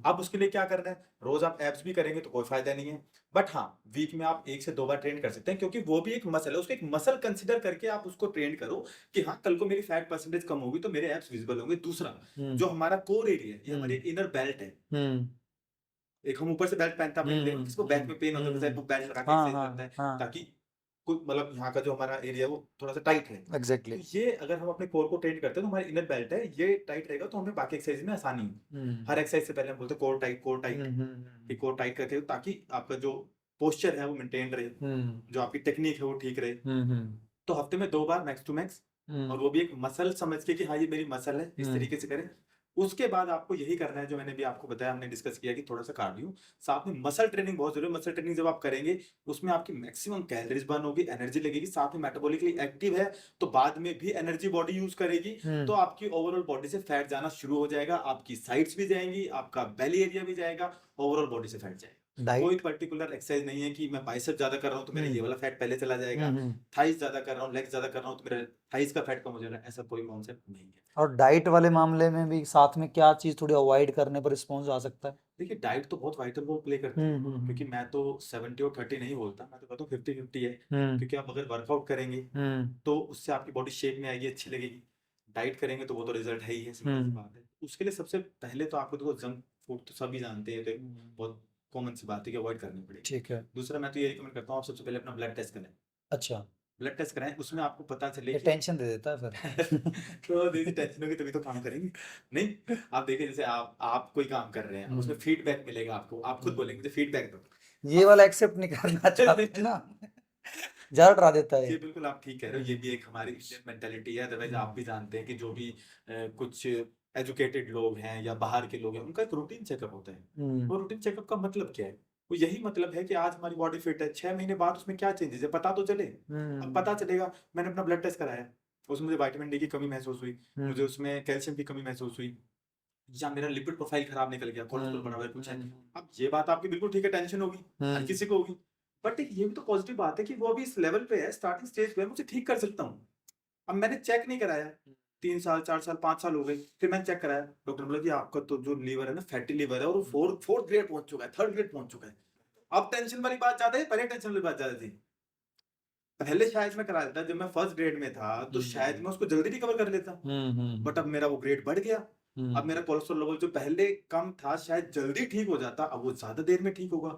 अब उसके लिए क्या करना है, रोज आप एब्स भी करेंगे तो कोई फायदा नहीं है। बट हाँ, वीक में आप 1 से 2 बार ट्रेन कर सकते हैं, क्योंकि वो भी एक मसल है, उसको एक मसल कंसिडर करके आप उसको ट्रेन करो कि हाँ कल को मेरी फैट परसेंटेज कम होगी तो मेरे एब्स विजिबल होंगे। दूसरा, जो हमारा कोर एरिया है, ये हमारी इनर बेल्ट है। एक हम ऊपर से बेल्ट पहनता है, किसको बैक में पेन होता है वो बेल्ट लगा के एक्सरसाइज करता है, ताकि कोई मतलब यहाँ का जो हमारा एरिया वो थोड़ा सा टाइट है। एग्जैक्टली। तो ये अगर हम अपने कोर को ट्रेन करते हैं तो हमारी इनर बेल्ट है, ये टाइट रहेगा तो हमें बाकी एक्सरसाइज में आसानी है। हर एक्सरसाइज से पहले हम बोलते हैं कोर टाइट, कोर टाइट, कि कोर टाइट करके, ताकि आपका जो पोस्चर है वो मेंटेन रहे, जो आपकी टेक्निक है वो ठीक रहे। तो हफ्ते में 2 बार मैक्स टू मैक्स, और वो भी एक मसल समझ के कि हाँ ये मेरी मसल है, इस तरीके से करें। उसके बाद आपको यही करना है जो मैंने भी आपको बताया, हमने डिस्कस किया कि थोड़ा सा कार्डियो, साथ में मसल ट्रेनिंग बहुत जरूरी है। मसल ट्रेनिंग जब आप करेंगे उसमें आपकी मैक्सिमम कैलोरीज बर्न होगी, एनर्जी लगेगी, साथ में मेटाबॉलिकली एक्टिव है तो बाद में भी एनर्जी बॉडी यूज करेगी, तो आपकी ओवरऑल बॉडी से फैट जाना शुरू हो जाएगा, आपकी साइड्स भी जाएंगी, आपका बेली एरिया भी जाएगा, ओवरऑल बॉडी से फैट जाएगा। कोई डाइट पर्टिकुलर एक्सरसाइज नहीं है कि मैं बाइसेप ज्यादा कर रहा हूँ तो मेरा ये वाला फैट पहले चला जाएगा, थाइस ज्यादा कर रहा हूँ, लेग्स ज्यादा कर रहा हूँ तो मेरा थाइस का फैट कम हो जाएगा, ऐसा कोई कॉन्सेप्ट नहीं है। और डाइट वाले मामले में भी साथ में क्या चीज थोड़ी अवॉइड करने पर रिस्पॉन्स आ सकता है? देखिए डाइट तो बहुत वाइटल रोल प्ले करती है, क्योंकि मैं तो 70 और 30 नहीं बोलता, मैं तो कहता हूँ 50-50 है, क्योंकि आप अगर वर्कआउट करेंगे तो उससे आपकी बॉडी शेप में आएगी, अच्छी लगेगी, डाइट करेंगे तो वो तो रिजल्ट है ही है, सिंपल सी बात है। उसके लिए सबसे पहले तो आपको देखो जंक फूड तो सभी जानते हैं, तो एक बहुत कॉमन सी बात है कि अवॉइड करनी पड़ेगी। ठीक है। दूसरा मैं तो ये रिकमेंड करता हूँ आप सबसे पहले अपना ब्लड टेस्ट करें। अच्छा, ब्लड टेस्ट कराएं, उसमें आपको पता चले ये कि टेंशन दे देता है फिर। तो देखिए टेंशन होगी तभी तो काम करेंगे नहीं। आप देखिए जैसे आप कोई काम कर रहे हैं, उसमें फीडबैक मिलेगा आपको, आप खुद बोलेंगे मुझे फीडबैक दो, ये वाला एक्सेप्ट नहीं करना चाहते ना, ज्यादा डरा देता है। ये बिल्कुल आप ठीक कह रहे हो, ये भी एक हमारी इंडियन मेंटेलिटी है। अदरवाइज आप भी जानते हैं कि जो भी कुछ एजुकेटेड लोग हैं या बाहर के लोग हैं, उनका एक रूटीन चेकअप होता है। वो रूटीन चेकअप का मतलब क्या है? वो यही मतलब है कि आज हमारी बॉडी फिट है, 6 महीने बाद उसमें क्या चेंजेस है पता तो चले। अब पता चलेगा, मैंने अपना ब्लड टेस्ट कराया, उसमें मुझे विटामिन डी की कमी महसूस हुई, मुझे उसमें कैल्शियम की कमी महसूस हुई, या मेरा लिपिड प्रोफाइल खराब निकल गया, कोलेस्ट्रॉल बढ़ा हुआ है, कुछ है। अब ये बात आपकी बिल्कुल ठीक है, टेंशन होगी, हर किसी को होगी, बट ये भी तो पॉजिटिव बात है कि वो अभी इस लेवल पे है, स्टार्टिंग स्टेज पे है, मुझे ठीक कर सकता हूँ। अब मैंने चेक नहीं कराया, 3 साल 4 साल 5 साल हो गए, फिर मैंने चेक कराया, डॉक्टर बोला कि आपका तो जो लीवर है ना फैटी लीवर है, और वो फोर्थ ग्रेड पहुंच चुका है, 3rd ग्रेड पहुंच चुका है। अब टेंशन वाली बात ज्यादा है, पहले टेंशन वाली बात ज्यादा थी। पहले शायद मैं करा लेता, जब मैं 1st ग्रेड में था तो शायद मैं उसको जल्दी रिकवर कर लेता, बट अब मेरा वो ग्रेड बढ़ गया। अब मेरा कोलेस्ट्रॉल लेवल जो पहले कम था शायद जल्दी ठीक हो जाता, अब वो ज्यादा देर में ठीक होगा।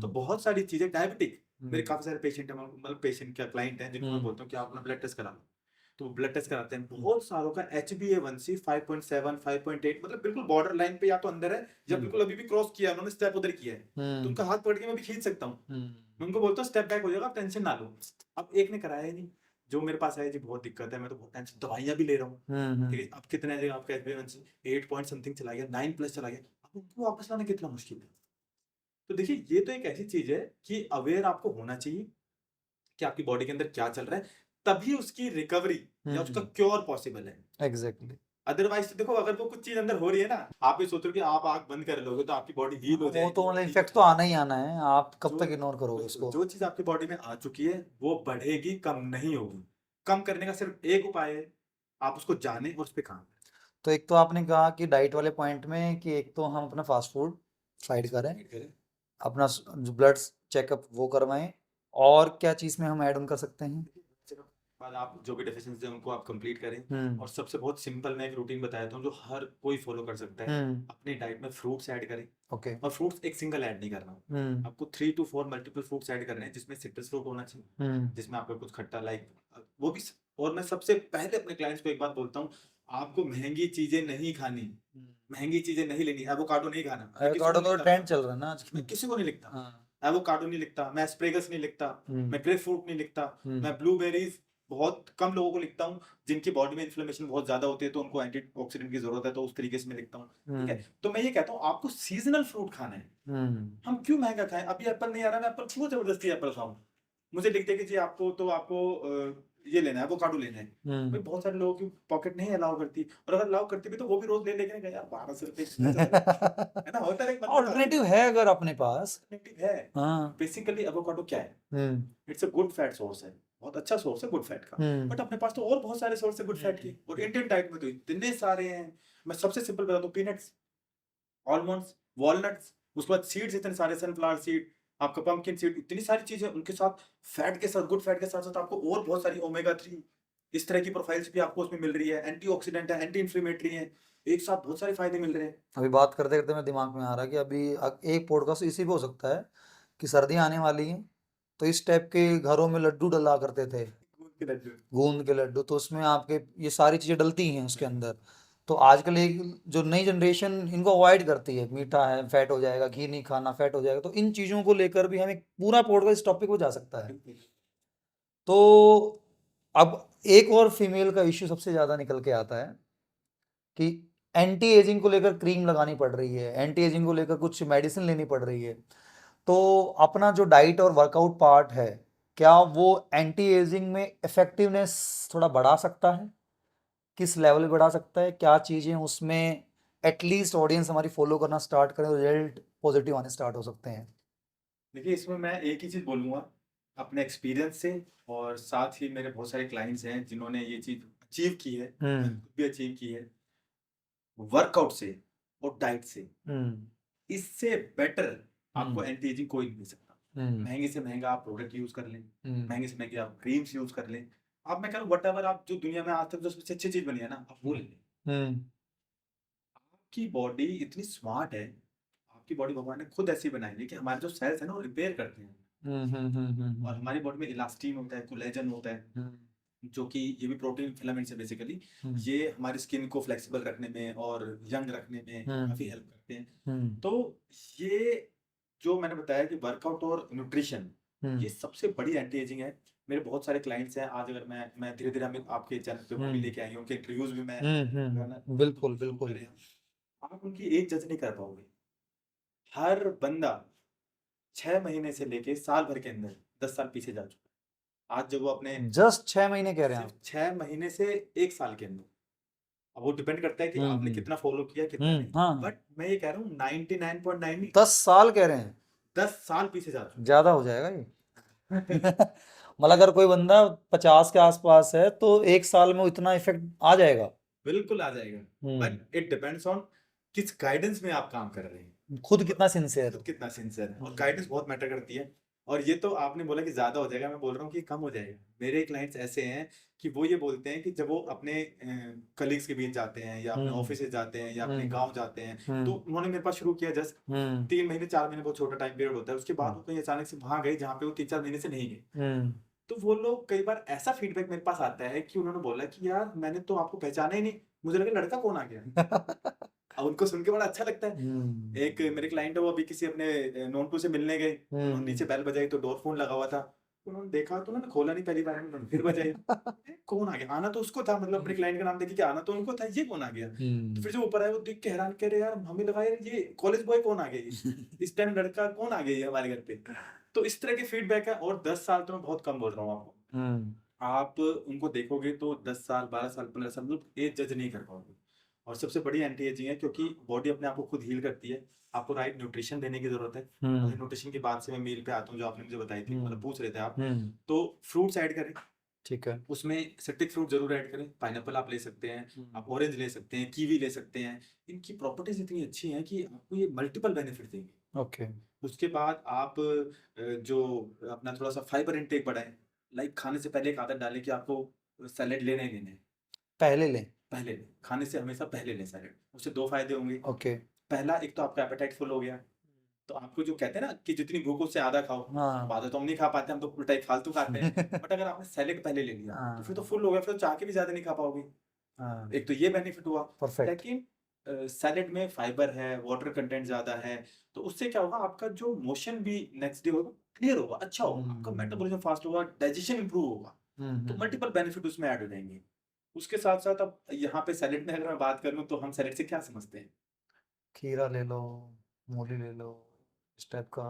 तो बहुत सारी चीजें, डायबिटिक, मेरे काफी सारे पेशेंट हैं, मतलब पेशेंट क्या क्लाइंट हैं जिनको मैं बोलता हूँ कि आप अपना ब्लड टेस्ट करा लो, तो ब्लड टेस्ट कराते हैं, बहुत सारों का HbA1c 5.7 5.8, मतलब बिल्कुल बॉर्डर लाइन पे या तो अंदर है या बिल्कुल अभी भी क्रॉस किया, उन्होंने स्टेप उधर किया है, तो उनका हाथ पकड़ के मैं भी खींच सकता हूँ, मैं उनको बोलता हूँ स्टेप बैक हो जाएगा, आप टेंशन ना लो। अब एक ने कराया ही नहीं, जो मेरे पास आया जी बहुत दिक्कत है, मैं तो बहुत टेंशन, दवाइयां भी ले रहा हूँ, ठीक है, अब कितना है आपका HbA1c 8 पॉइंट समथिंग चला गया, 9+ चला गया, अब उनको वापस लाना कितना मुश्किल है। तो देखिए ये तो एक ऐसी चीज है कि अवेयर आपको होना चाहिए कि आपकी बॉडी के अंदर क्या चल रहा है, तभी उसकी रिकवरी या उसका क्योर पॉसिबल है। एग्जैक्टली। अदरवाइज तो देखो अगर वो कुछ चीज अंदर हो रही है ना, आप ये सोच रहे हो कि आप आंख बंद कर लोगे तो आपकी बॉडी हील हो वो जाएगी, तो मतलब ठीक इफेक्ट हो तो जाएगी। आना ही आना है, आप कब जो तक इग्नोर करोगे उसको? जो चीज आपकी बॉडी में आ चुकी है वो बढ़ेगी, कम नहीं होगी। कम करने का सिर्फ एक उपाय है, आप उसको जाने और उस पर काम तो एक तो आपने कहा कि डाइट वाले पॉइंट में कि एक तो हम अपना फास्ट फूड साइड करें, करें। अपना जो ब्लड चेकअप वो करवाएं, और क्या चीज़ में हम ऐड ऑन कर सकते हैं? बाद आप जो भी डेफिशिएंसी है उनको आप कंप्लीट करें, और सबसे बहुत सिंपल मैं एक रूटीन बताया था जो हर कोई फॉलो कर सकता है, अपनी डाइट में फ्रूट्स ऐड करें, ओके। और फ्रूट्स एक सिंगल ऐड नहीं करना, आपको 3 to 4 मल्टीपल फ्रूट्स ऐड करने हैं, जिसमें सिट्रस फ्रूट होना चाहिए, जिसमें आपका कुछ खट्टा लाइक वो भी। और मैं सबसे पहले अपने क्लाइंट्स को एक बात बोलता हूँ, आपको महंगी चीजें नहीं खानी, महंगी चीजें नहीं लेनी, एवोकाडो नहीं खाना, एवोकाडो का ट्रेंड चल रहा है ना मैं आजकल। किसी को नहीं लिखता, हाँ। एवोकाडो नहीं लिखता, मैं एस्प्रेगस नहीं लिखता, मैं ग्रेप फ्रूट नहीं लिखता, मैं ब्लूबेरीज बहुत कम लोगों को लिखता हूँ जिनकी बॉडी में इन्फ्लेमेशन बहुत ज्यादा होती है तो उनको एंटीऑक्सीडेंट की जरूरत है, तो उस तरीके से मैं लिखता हूँ, ठीक है। तो मैं ये कहता हूँ आपको सीजनल फ्रूट खाना है, हम क्यों महंगा खाएं? अभी एप्पल नहीं आ रहा, मैं एप्पल क्यों जबरदस्ती एप्पल खाऊं? मुझे लिख दे कि जी आपको ये लेना है, एवोकाडो लेना है, भाई बहुत सारे लोगों की पॉकेट नहीं अलाउ करती, और अगर अलाउ करती भी तो वो भी रोज ले लेके गए यार 1200 रुपए है ना, होता है एक ऑल्टरनेटिव है अगर अपने पास। अल्टरनेटिव है। हाँ। बेसिकली एवोकाडो क्या है? It's a good fat source है, बहुत अच्छा सोर्स है गुड फैट का, बट अपने पास तो और बहुत सारे सोर्स है गुड फैट के, और इंडियन डाइट में तो इतने सारे हैं। मैं सबसे सिंपल बताता हूँ, पीनट्स, आलमंड्स, वॉलनट्स, उसके बाद सीड्स इतने सारे, सनफ्लावर सीड, आपका पंपकिन सीड, इतनी सारी चीजें, उनके साथ फैट के साथ, गुड फैट के साथ साथ आपको और बहुत सारी ओमेगा 3 इस तरह की प्रोफाइल्स भी आपको उसमें मिल रही है, एंटीऑक्सीडेंट है, एंटी इन्फ्लेमेटरी है, एक साथ बहुत सारे फायदे मिल रहे हैं। अभी बात करते करते मेरे दिमाग में आ रहा है कि अभी एक पॉडकास्ट इसी पे हो सकता है कि सर्दियाँ आने वाली हैं, तो इस टाइप के घरों में लड्डू डला करते थे, गूंद के लड्डू, तो उसमें आपके ये सारी चीज़ें डलती हैं उसके अंदर। तो आजकल एक जो नई जनरेशन इनको अवॉइड करती है, मीठा है फैट हो जाएगा, घी नहीं खाना फैट हो जाएगा, तो इन चीज़ों को लेकर भी हम एक पूरा पॉडकास्ट इस टॉपिक पे जा सकता है। तो अब एक और फीमेल का इश्यू सबसे ज़्यादा निकल के आता है कि एंटी एजिंग को लेकर क्रीम लगानी पड़ रही है, एंटी एजिंग को लेकर कुछ मेडिसिन लेनी पड़ रही है, तो अपना जो डाइट और वर्कआउट पार्ट है, क्या वो एंटी एजिंग में इफेक्टिवनेस थोड़ा बढ़ा सकता है? किस लेवल पे बढ़ा सकता है? क्या चीज़ें उसमें एटलीस्ट ऑडियंस हमारी फॉलो करना स्टार्ट करें, रिजल्ट पॉजिटिव आने स्टार्ट हो सकते हैं? देखिए, इसमें मैं एक ही चीज़ बोलूँगा अपने एक्सपीरियंस से, और साथ ही मेरे बहुत सारे क्लाइंट्स हैं जिन्होंने ये चीज़ अचीव की है, मैंने खुद भी अचीव की है, वर्कआउट से और डाइट से। इससे बेटर आपको एंटी एजिंग कोई नहीं दे सकता। महंगे से महंगा आप प्रोडक्ट यूज कर लें, महंगे से महंगे आप क्रीम्स यूज कर लें, आप मैं कह रहा हूँ वट आप जो दुनिया में आज तक जो सबसे अच्छी चीज बनी है ना, आप वो ले लें। आपकी बॉडी इतनी स्मार्ट है, आपकी बॉडी भगवान ने खुद ऐसी बनाई है कि हमारे जो सेल्स है ना वो रिपेयर करते हैं, और हमारी बॉडी में इलास्टिन होता है, कोलेजन होता है, जो कि ये भी प्रोटीन फिलामेंट्स है बेसिकली। ये हमारी स्किन को फ्लेक्सिबल रखने में और यंग रखने में काफी हेल्प करते हैं। तो ये जो मैंने बताया कि वर्कआउट और न्यूट्रिशन, ये सबसे बड़ी एंटी एजिंग है। मेरे बहुत सारे क्लाइंट्स हैं, आज अगर मैं धीरे धीरे हम आपके चैनल पे वो भी लेके आई हूँ, उनके इंटरव्यूज भी मैं बिल्कुल बिल्कुल। आप उनकी एज जज नहीं कर पाओगे। हर बंदा 6 महीने से लेके साल भर के अंदर 10 साल पीछे जा चुका है। आज जब वो अपने जस्ट 6 महीने कह रहे हैं सिर्फ 6 महीने से 1 साल के अंदर, अब वो डिपेंड करता है कि आपने कितना फॉलो किया, कितना नहीं। हाँ। बट मैं ये कह रहा हूँ 99.9 10 साल कह रहे हैं, 10 साल पीछे जा चुका ज्यादा हो जाएगा ये। मतलब अगर कोई बंदा 50 के आसपास है तो 1 साल में वो इतना इफेक्ट आ जाएगा। बिल्कुल आ जाएगा, बट इट डिपेंड्स ऑन किस गाइडेंस में आप काम कर रहे हैं, खुद कितना सिंसियर खुद कितना सिंसियर है, और गाइडेंस बहुत मैटर करती है। और ये तो आपने बोला कि ज्यादा हो जाएगा, मैं बोल रहा हूँ कि कम हो जाएगा। मेरे क्लाइंट्स ऐसे हैं कि वो ये बोलते हैं कि जब वो अपने कलीग्स के बीच जाते हैं, या अपने ऑफिस जाते हैं, या अपने गांव जाते हैं, तो उन्होंने मेरे पास शुरू किया जस्ट 3 महीने 4 महीने बहुत छोटा टाइम पीरियड होता है, उसके बाद वो कहीं अचानक से वहां गए जहाँ पे वो 3-4 महीने से नहीं गए। तो वो लोग कई बार ऐसा फीडबैक मेरे पास आता है कि उन्होंने बोला कि यार मैंने तो आपको पहचाना ही नहीं, मुझे लगा लड़का कौन आ गया। अब उनको सुन के बड़ा अच्छा लगता है। एक मेरे क्लाइंट है, वो अभी किसी अपने नोन टू से मिलने गए, उन्होंने नीचे बेल बजाई तो डोर फोन लगा हुआ था, उन्होंने देखा तो उन्होंने खोला नहीं पहली बार में, उन्होंने फिर बजाई। कौन आ गया? आना तो उसको था, मतलब अपने क्लाइंट का नाम देखे कि आना तो उनको था, ये कौन आ गया? तो फिर जो ऊपर आया वो देख के हैरान कह रहे यार हमें लगा यार ये कॉलेज बॉय कौन आ गया, इस टाइम लड़का कौन आ गया हमारे घर पे। तो इस तरह के फीडबैक है। और 10 साल तो मैं बहुत कम बोल रहा हूँ आपको, आप उनको देखोगे तो 10 साल 12 साल 15 साल मतलब एज जज नहीं कर पाओगे। और सबसे बड़ी एंटी एजिंग है क्योंकि बॉडी अपने आप को खुद हील करती है। आपको राइट न्यूट्रिशन देने की जरूरत है। न्यूट्रिशन की बात से मैं मील पे आता हूँ, जो आपने मुझे बताई थी, मतलब पूछ रहे थे आप। तो फ्रूट्स ऐड करें, ठीक है, उसमें सिट्रिक फ्रूट जरूर ऐड करें। पाइनएप्पल आप ले सकते हैं, आप ऑरेंज ले सकते हैं, कीवी ले सकते हैं। इनकी प्रॉपर्टीज इतनी अच्छी हैं कि आपको ये मल्टीपल बेनिफिट देंगे। ओके। उसके बाद आप जो अपना थोड़ा सा फाइबर इनटेक बढ़ाएं, लाइक खाने से पहले एक आदत डालें कि आपको सैलेड लेने ही लेने हैं। पहले लें? पहले लें, खाने से हमेशा पहले लें सैलेड। उससे 2 फायदे होंगे। ओके। पहला, एक तो आपका एपेटाइट फुल हो गया, तो आपको जो कहते हैं ना कि जितनी भूख उससे आधा खाओ। हाँ। आधा तो हम नहीं खा पाते, हम तो उल्टा ही फालतू खाते हैं। बट अगर आपने सैलेड पहले ले लिया तो फिर तो फुल हो गया, फिर तो चाह के भी ज्यादा नहीं खा पाओगे। एक तो ये बेनिफिट हुआ। परफेक्ट। सेकंड, सैलेड में फाइबर है, वाटर कंटेंट ज्यादा है, तो उससे क्या होगा, आपका जो मोशन भी नेक्स्ट डे होगा क्लियर होगा, अच्छा होगा, आपका मेटाबॉलिज्म फास्ट होगा, डाइजेशन इंप्रूव होगा। तो मल्टीपल बेनिफिट उसमें ऐड हो जाएंगे। उसके साथ साथ अब यहाँ पे सैलेड में अगर मैं बात करूँ तो हम सैलेड से क्या समझते हैं? खीरा ले लो, मूली ले लो, इस टाइप का,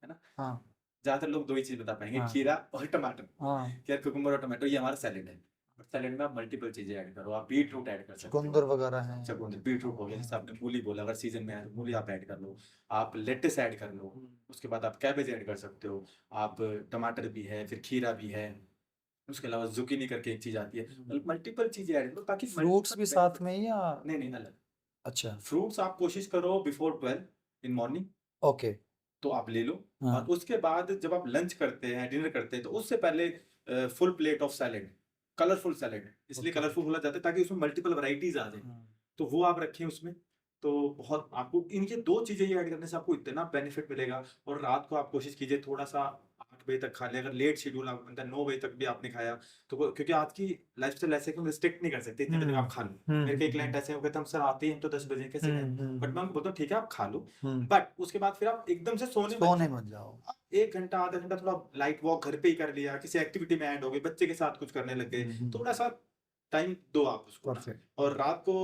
है ना? हाँ। ज्यादातर लोग 2 ही चीज बता पाएंगे, हाँ। खीरा और टमाटर। हाँ। खीरा, कुकुम्बर और टमाटो, ये हमारा सैलेड है। सैलेड में आप मल्टीपल चीजें ऐड करो, आप बीट रूट ऐड कर सकते हो, चुकंदर वगैरह है। चुकंदर, बीट रूट हो गया, जैसे आपने मूली बोला, अगर सीजन में है तो मूली आप ऐड कर लो, आप लेट्स ऐड कर लो, उसके बाद आप कैबेज ऐड कर सकते हो, आप टमाटर भी है, फिर खीरा भी है, उसके अलावा जुकीनी करके एक चीज आती है, मतलब मल्टीपल चीजें ऐड करो ताकि फ्रूट्स भी साथ में ही या? नहीं अलग। अच्छा। फ्रूट्स आप कोशिश करो बिफोर 12 इन मॉर्निंग, ओके। तो आप ले लो। हाँ। और उसके बाद जब आप लंच करते हैं, डिनर करते हैं, तो उससे पहले full plate of salad, colourful salad, इसलिए Okay. कलरफुल बोला जाता है ताकि उसमें मल्टीपल वैरायटीज आ जाए। तो वो आप रखें उसमें, तो बहुत आपको इनके 2 चीजें ये ऐड करने से आपको इतना बेनिफिट मिलेगा। और रात को आप कोशिश कीजिए थोड़ा सा 8 बजे तक खा ले, अगर लेट शेड्यूल आप बनता है 9 बजे तक भी आपने खाया तो क्योंकि आज की लाइफस्टाइल ऐसे कि हम रिस्ट्रिक्ट नहीं कर सकते इतने बजे आप खा लो। मेरे कई क्लाइंट ऐसे हो गए थे, हम सर आते हैं तो 10 बजे कैसे खाएं, बट मैं उनको बोलता हूँ ठीक है आप खा लो, बट उसके बाद फिर आप एकदम से सोने मत जाओ। 1 घंटा आधा घंटा थोड़ा लाइट वॉक घर पे ही कर लिया, किसी एक्टिविटी में ऐड हो गए, बच्चे के साथ कुछ करने लग गए, थोड़ा सा टाइम दो आप उसको ना। परफेक्ट। और रात को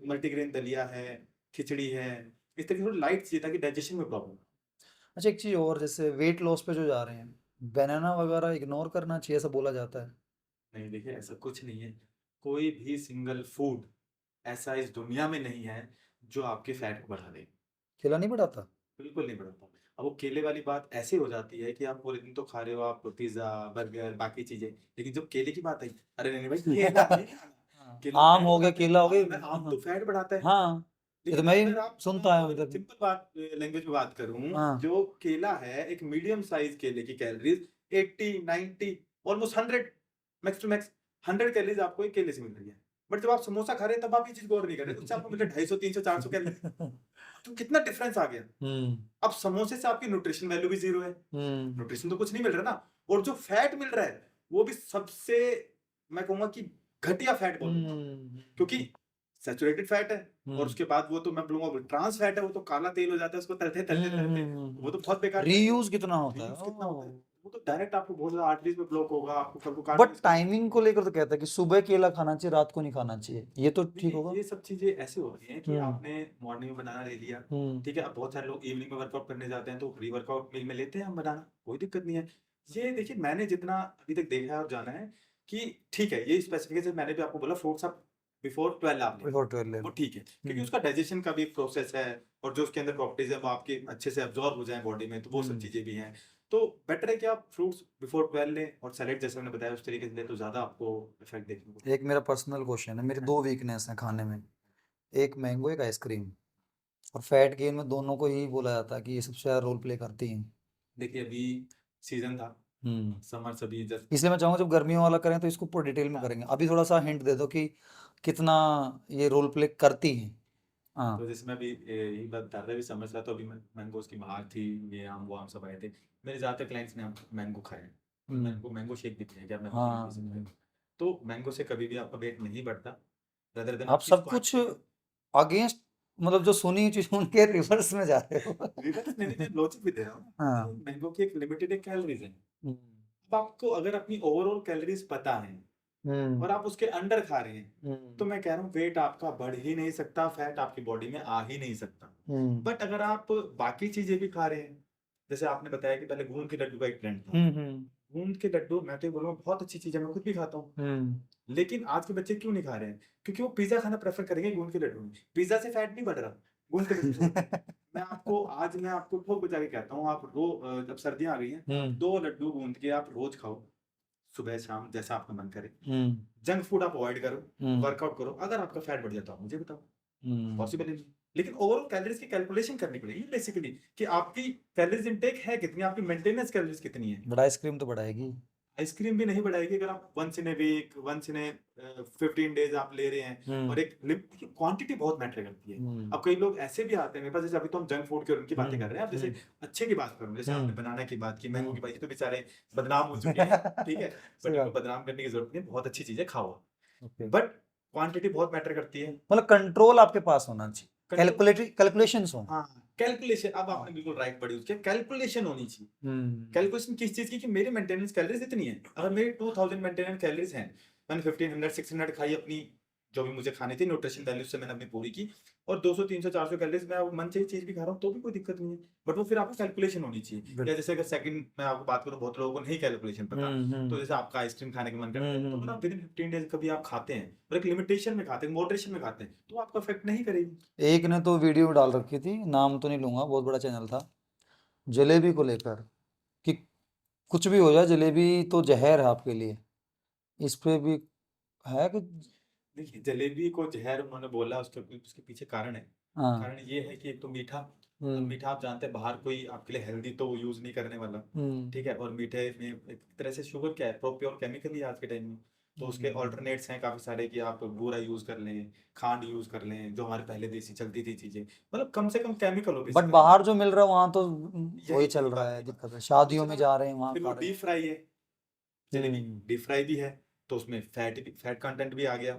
मल्टीग्रेन दलिया है, खिचड़ी है, इस तरह की थोड़ी लाइट चीज ताकि डाइजेशन में प्रॉब्लम। अच्छा एक चीज और, जैसे वेट लॉस पे जो जा रहे हैं, बनाना वगैरह इग्नोर करना चाहिए ऐसा बोला जाता है। नहीं देखिए, ऐसा कुछ नहीं है। कोई भी सिंगल फूड ऐसा इस दुनिया में नहीं है जो आपके फैट को बढ़ा दे। केला नहीं बढ़ाता? बिल्कुल नहीं बढ़ाता। अब वो केले वाली बात ऐसे हो जाती है कि आप पूरे दिन तो खा रहे हो आप पिज्जा, बर्गर, बाकी चीजें, लेकिन जब केले की बात आई, अरे नहीं नहीं भाई, केला नहीं खाना। हाँ, केला आम फैट हो गया, बढ़ाता है। केला हो हाँ, गया। आम तो फैट बढ़ाता है। हाँ, ये तो लेकिन मैं अगर ही मैं सुनता आया हूँ अगर इधर। सिंपल बात लैंग्वेज में बात करूं, हाँ। जो केला है, एक मीडियम साइज केले की calories 80, 90, almost 100, max to max 100 calories आपको एक केले से मिल रही है। बट जब आप समोसा खा रहे हैं तब आप ये चीज गौर नहीं कर रहे, उससे आपको मिल रहा है 250, 300, 400 कैलोरी। तो कितना डिफरेंस आ गया। अब समोसे से आपकी न्यूट्रिशन वैल्यू भी जीरो है, न्यूट्रिशन तो कुछ नहीं मिल रहा ना। और जो फैट मिल रहा है वो भी सबसे, मैं कहूंगा कि घटिया फैट बोलूंगा, क्योंकि सैचुरेटेड फैट है। और उसके बाद वो तो मैं बोलूंगा ट्रांस फैट है, वो तो काला तेल हो जाता है, उसको तलते तलते तलते वो तो बहुत बेकार फैट है। रीयूज कितना होता Reuse कितना होता है, है? वो तो डायरेक्ट आपको बहुत ज्यादा आर्टरीज में ब्लॉक होगा, आपको कल को बट कार्डियो। टाइमिंग को लेकर तो कहता है कि सुबह केला खाना चाहिए, रात को नहीं खाना चाहिए, ये तो ठीक देखिए, होगा? ये सब चीजें ऐसे होती हैं कि आपने मॉर्निंग में बनाना ले लिया, हम्म। ठीक है। अब बहुत सारे लोग इवनिंग में वर्कआउट करने जाते हैं तो प्री वर्कआउट मील में लेते हैं हम बनाना, कोई दिक्कत नहीं है। ये देखिए, मैंने जितना अभी तक देखा है और जाना है कि ठीक है, ये स्पेसिफिकेशन मैंने भी आपको बोला, फ्रूट्स आप बिफोर 12 आप लें, बिफोर 12 ले वो लो। ठीक है, क्योंकि उसका डाइजेशन का भी एक प्रोसेस है, और जो उसके अंदर प्रॉपर्टीज है वो आपके अच्छे से अब्जॉर्ब हो जाए बॉडी में, तो वो सब चीजें भी हैं। तो बेटर है कि आप फ्रूट्स बिफोर 12 लें, और सैलेड जैसे मैंने बताया उस तरीके से लें, तो ज्यादा आपको इफेक्ट देखने को। एक मेरा पर्सनल क्वेश्चन है, मेरी दो वीकनेस है खाने में, एक मैंगो एक आइसक्रीम, और फैट गेन में दोनों को ही बोला जाता है कि ये सबसे ज्यादा रोल प्ले करती हैं। देखिए, अभी सीजन था, समर सभी जस्ट, इसलिए मैं चाहूंगा जब गर्मियों वाला करें तो इसको पूरा डिटेल में हाँ, करेंगे, अभी थोड़ा सा हिंट दे दो कि कितना ये रोल प्ले करती हैं। हाँ। तो जैसे मैं अभी यही बात बता रहा था, अभी समझ रहा, तो अभी मैंगोज की बहार थी, ये आम वो आम सब आए थे, मेरे ज़्यादातर क्लाइंट्स ने मैंगो खाए हैं, और मैंगो शेक भी पिए कि आप मैंगो शेक भी हाँ। पी सकते हो। तो मैंगो से कभी भी आपका वेट नहीं बढ़ता, रदर देन आप आप किस सब कुछ क्वांटिटी अगेंस्ट, मतलब जो सुनी हुई चीज उनके रिवर्स में जा रहे हो। रिवर्स नहीं, मैं लॉजिक भी दे रहा हूँ ना, हाँ। मैंगो की एक लिमिटेड एक कैलोरीज है। हम्म। अब आपको अगर अपनी ओवरऑल कैलोरीज पता है और आप उसके अंडर खा रहे हैं, तो मैं कह रहा हूँ वेट आपका बढ़ ही नहीं सकता, फैट आपकी बॉडी में आ ही नहीं सकता। बट अगर आप बाकी चीजें भी खा रहे हैं, जैसे आपने बताया कि पहले गूंद के लड्डू का एक ट्रेंड था, गूंद के लड्डू मैं तो ये बोलूँगा बहुत अच्छी चीज है, मैं खुद भी खाता हूँ। लेकिन आज के बच्चे क्यों नहीं खा रहे हैं? क्योंकि वो पिज्जा खाना प्रेफर करेंगे गूंद के लड्डू में। पिज्जा से फैट नहीं बढ़ रहा, गूंद के लड्डू से बढ़ रहा है। मैं आपको ठोक बजा के कहता हूँ, आप जब सर्दियां आ गई हैं, 2 लड्डू गूंद के आप रोज खाओ, सुबह शाम जैसा आपका मन करे। जंक फूड आप अवॉइड करो, वर्कआउट करो, अगर आपका फैट बढ़ जाता है मुझे बताओ, पॉसिबल नहीं। लेकिन ओवरऑल कैलोरीज की कैलकुलेशन करनी पड़ेगी बेसिकली, कि आपकी कैलोरीज इनटेक है कितनी, आपकी मेंटेनेंस कैलोरीज कितनी है। बट आइसक्रीम तो बढ़ाएगी। आइसक्रीम भी नहीं बढ़ाएगी अगर आप once in a week, once in a 15 days आप ले रहे हैं, और एक क्वांटिटी बहुत मैटर करती है। अब कई लोग ऐसे भी आते हैं मेरे पास, जैसे अभी तो हम जंक फूड की और उनकी बातें कर रहे हैं, आप जैसे अच्छे की बात करूं, जैसे आपने बनाना की बात की, मैंगो की बात की, तो बेचारे बदनाम हो चुके हैं, ठीक है, बट इनको बदनाम करने की जरूरत नहीं, बहुत अच्छी चीजें खाओ, बट क्वांटिटी बहुत मैटर करती है। मतलब कंट्रोल आपके पास होना चाहिए, कैलकुलेशंस हो। हाँ, कैलकुलेशन, अब आपने बिल्कुल राइट पढ़ी, उसके कैलकुलेशन होनी चाहिए। कैलकुलेशन किस चीज की, कि मेरी मेंटेनेंस कैलोरीज इतनी है, अगर मेरी 2000 मेंटेनेंस कैलोरीज हैं, मैंने 1500 600 खाई अपनी, जो भी मुझे खानी थी न्यूट्रिशन वैल्यू से मैंने अपनी पूरी की, और 200 300 400 कैलोरीज मैं मन से ही चीज भी खा रहा हूँ तो भी कोई दिक्कत नहीं है, बट वो फिर आपको कैलकुलेशन होनी चाहिए। या जैसे अगर सेकंड मैं आपको बात करूँ, बहुत लोगों को नहीं कैलकुलेशन पता, तो जैसे आपका आइसक्रीम खाने का मन करता है, तो अगर आप विदिन 15 डेज कभी आप खाते हैं और एक लिमिटेशन में खाते हैं, मॉडरेशन में खाते हैं, तो आपको इफेक्ट नहीं करेगी। एक ने तो वीडियो डाल रखी थी, नाम तो नहीं लूंगा, बहुत बड़ा चैनल था, जलेबी को लेकर, कि कुछ भी हो जाए जलेबी तो जहर है आपके लिए, इस पे भी है कि? देखिए, जलेबी को जहर उन्होंने बोला, उसके पीछे कारण है। हाँ। कारण ये है कि एक तो मीठा, अब मीठा आप जानते हैं बाहर कोई आपके लिए हेल्दी तो यूज नहीं करने वाला, ठीक है, और मीठे में एक तरह से शुगर क्या है, प्योर केमिकल ही आज के टाइम में, तो उसके ऑल्टरनेट्स हैं काफी सारे, कि आप बूरा यूज कर लें, खांड यूज कर लें, जो हमारे पहले देसी चलती थी चीजें, मतलब कम से कम केमिकल हो बट basically। बाहर जो मिल रहा है वहां तो यही वही चल यही रहा बात है, यही बात दिक्कत है, शादियों दूसरा, में जा रहे हैं वहां फिर खा वो रहे डीप फ्राई है, जलेबी हैं। डीप फ्राई भी है, तो उसमें फैट कंटेंट भी आ गया।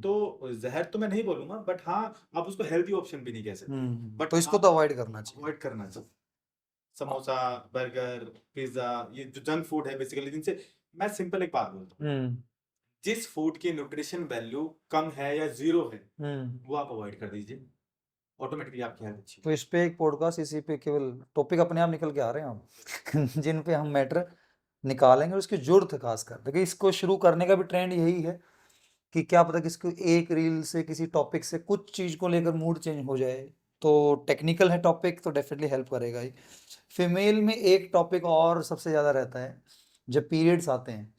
तो जहर तो मैं नहीं बोलूंगा, बट हाँ, आप उसको हेल्दी ऑप्शन भी नहीं कह सकते, बट तो इसको तो अवॉइड करना चाहिए। अवॉइड करना चाहिए। समोसा, बर्गर, पिज्जा, ये जो जंक फूड है बेसिकली, जिनसे मैं सिंपल एक बात बोलता हूँ, जिस फूड की न्यूट्रिशन वैल्यू कम है या जीरो है वो आप अवॉइड कर दीजिए, ऑटोमेटिकली आपकी हेल्थ अच्छी तो इस पे एक पॉडकास्ट, इसी पे केवल टॉपिक अपने आप निकल के आ रहे हैं हम जिन पे हम मैटर निकालेंगे और उसकी जरूरत है। खासकर देखिए, इसको शुरू करने का भी ट्रेंड यही है कि क्या पता किसको एक रील से, किसी टॉपिक से, कुछ चीज़ को लेकर मूड चेंज हो जाए। तो टेक्निकल है टॉपिक तो डेफिनेटली हेल्प करेगा ही। फीमेल में एक टॉपिक और सबसे ज़्यादा रहता है, जब पीरियड्स आते हैं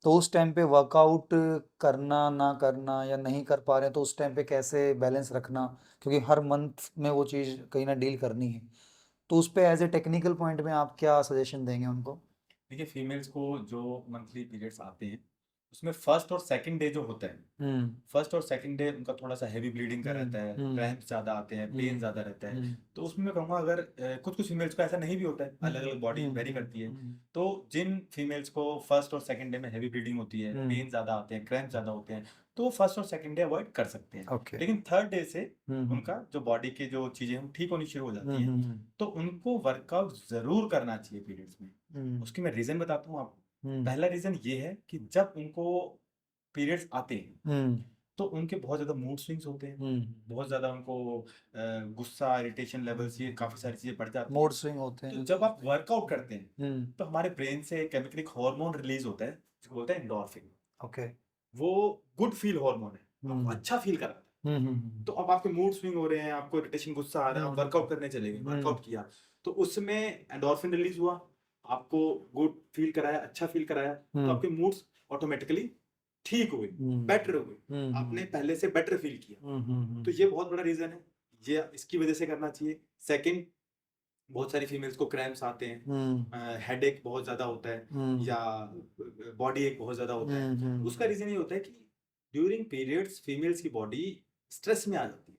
तो उस टाइम पे वर्कआउट करना ना करना, या नहीं कर पा रहे हैं तो उस टाइम पे कैसे बैलेंस रखना, क्योंकि हर मंथ में वो चीज़ कहीं ना डील करनी है। तो उस पे एज ए टेक्निकल पॉइंट में आप क्या सजेशन देंगे उनको? देखिए, फीमेल्स को जो मंथली पीरियड्स आते हैं उसमें फर्स्ट और सेकंड डे जो होता है, फर्स्ट और सेकंड डे उनका थोड़ा सा हैवी ब्लीडिंग का रहता है, क्रैम्प्स ज़्यादा आते हैं, पेन ज़्यादा रहता है। तो उसमें मैं कहूँगा अगर कुछ कुछ फीमेल्स को ऐसा नहीं भी होता है, अलग अलग बॉडी वेरी करती है। तो जिन फीमेल्स को फर्स्ट और सेकंड डे में हैवी ब्लीडिंग होती है, पेन ज़्यादा आते हैं, क्रैम्प ज़्यादा होते हैं, तो वो फर्स्ट और सेकंड डे अवॉइड कर सकते हैं। ओके। लेकिन थर्ड डे से उनका जो बॉडी के जो चीज़ें हैं ठीक होनी शुरू हो जाती हैं, तो उनको वर्कआउट ज़रूर करना चाहिए पीरियड्स में। उसकी मैं रीज़न बताता हूँ आपको। पहला रीज़न ये है कि जब उनको पीरियड्स आते हैं तो उनके बहुत ज़्यादा मूड स्विंग्स होते हैं, बहुत ज़्यादा उनको गुस्सा, इरिटेशन लेवल्स, ये काफ़ी सारी चीज़ें बढ़ जाती मूड हैं। स्विंग होते तो हैं। जब आप वर्कआउट करते हैं तो हमारे ब्रेन से केमिकल हार्मोन रिलीज होता है जिसको बोलते हैं एंडोर्फिन। ओके। वो गुड फील हार्मोन है, आपको अच्छा फील कराता है। तो अब आपके मूड स्विंग हो रहे हैं, आपको इरिटेशन, गुस्सा आ रहा है, आप वर्कआउट करने चले गए, वर्कआउट किया तो उसमें एंडोर्फिन रिलीज हुआ, आपको गुड फील कराया, अच्छा फील कराया, तो आपके मूड्स ऑटोमेटिकली ठीक हुए, बेटर हुए, आपने पहले से बेटर फील किया। तो ये बहुत बड़ा रीजन है, ये इसकी वजह से करना चाहिए। सेकंड, बहुत सारी फीमेल्स को क्रैम्प्स आते हैं, हेडेक बहुत ज्यादा होता है, या बॉडी एक बहुत ज्यादा होता है। उसका रीजन ये होता है कि ड्यूरिंग पीरियड्स फीमेल्स की बॉडी स्ट्रेस में आ जाती है।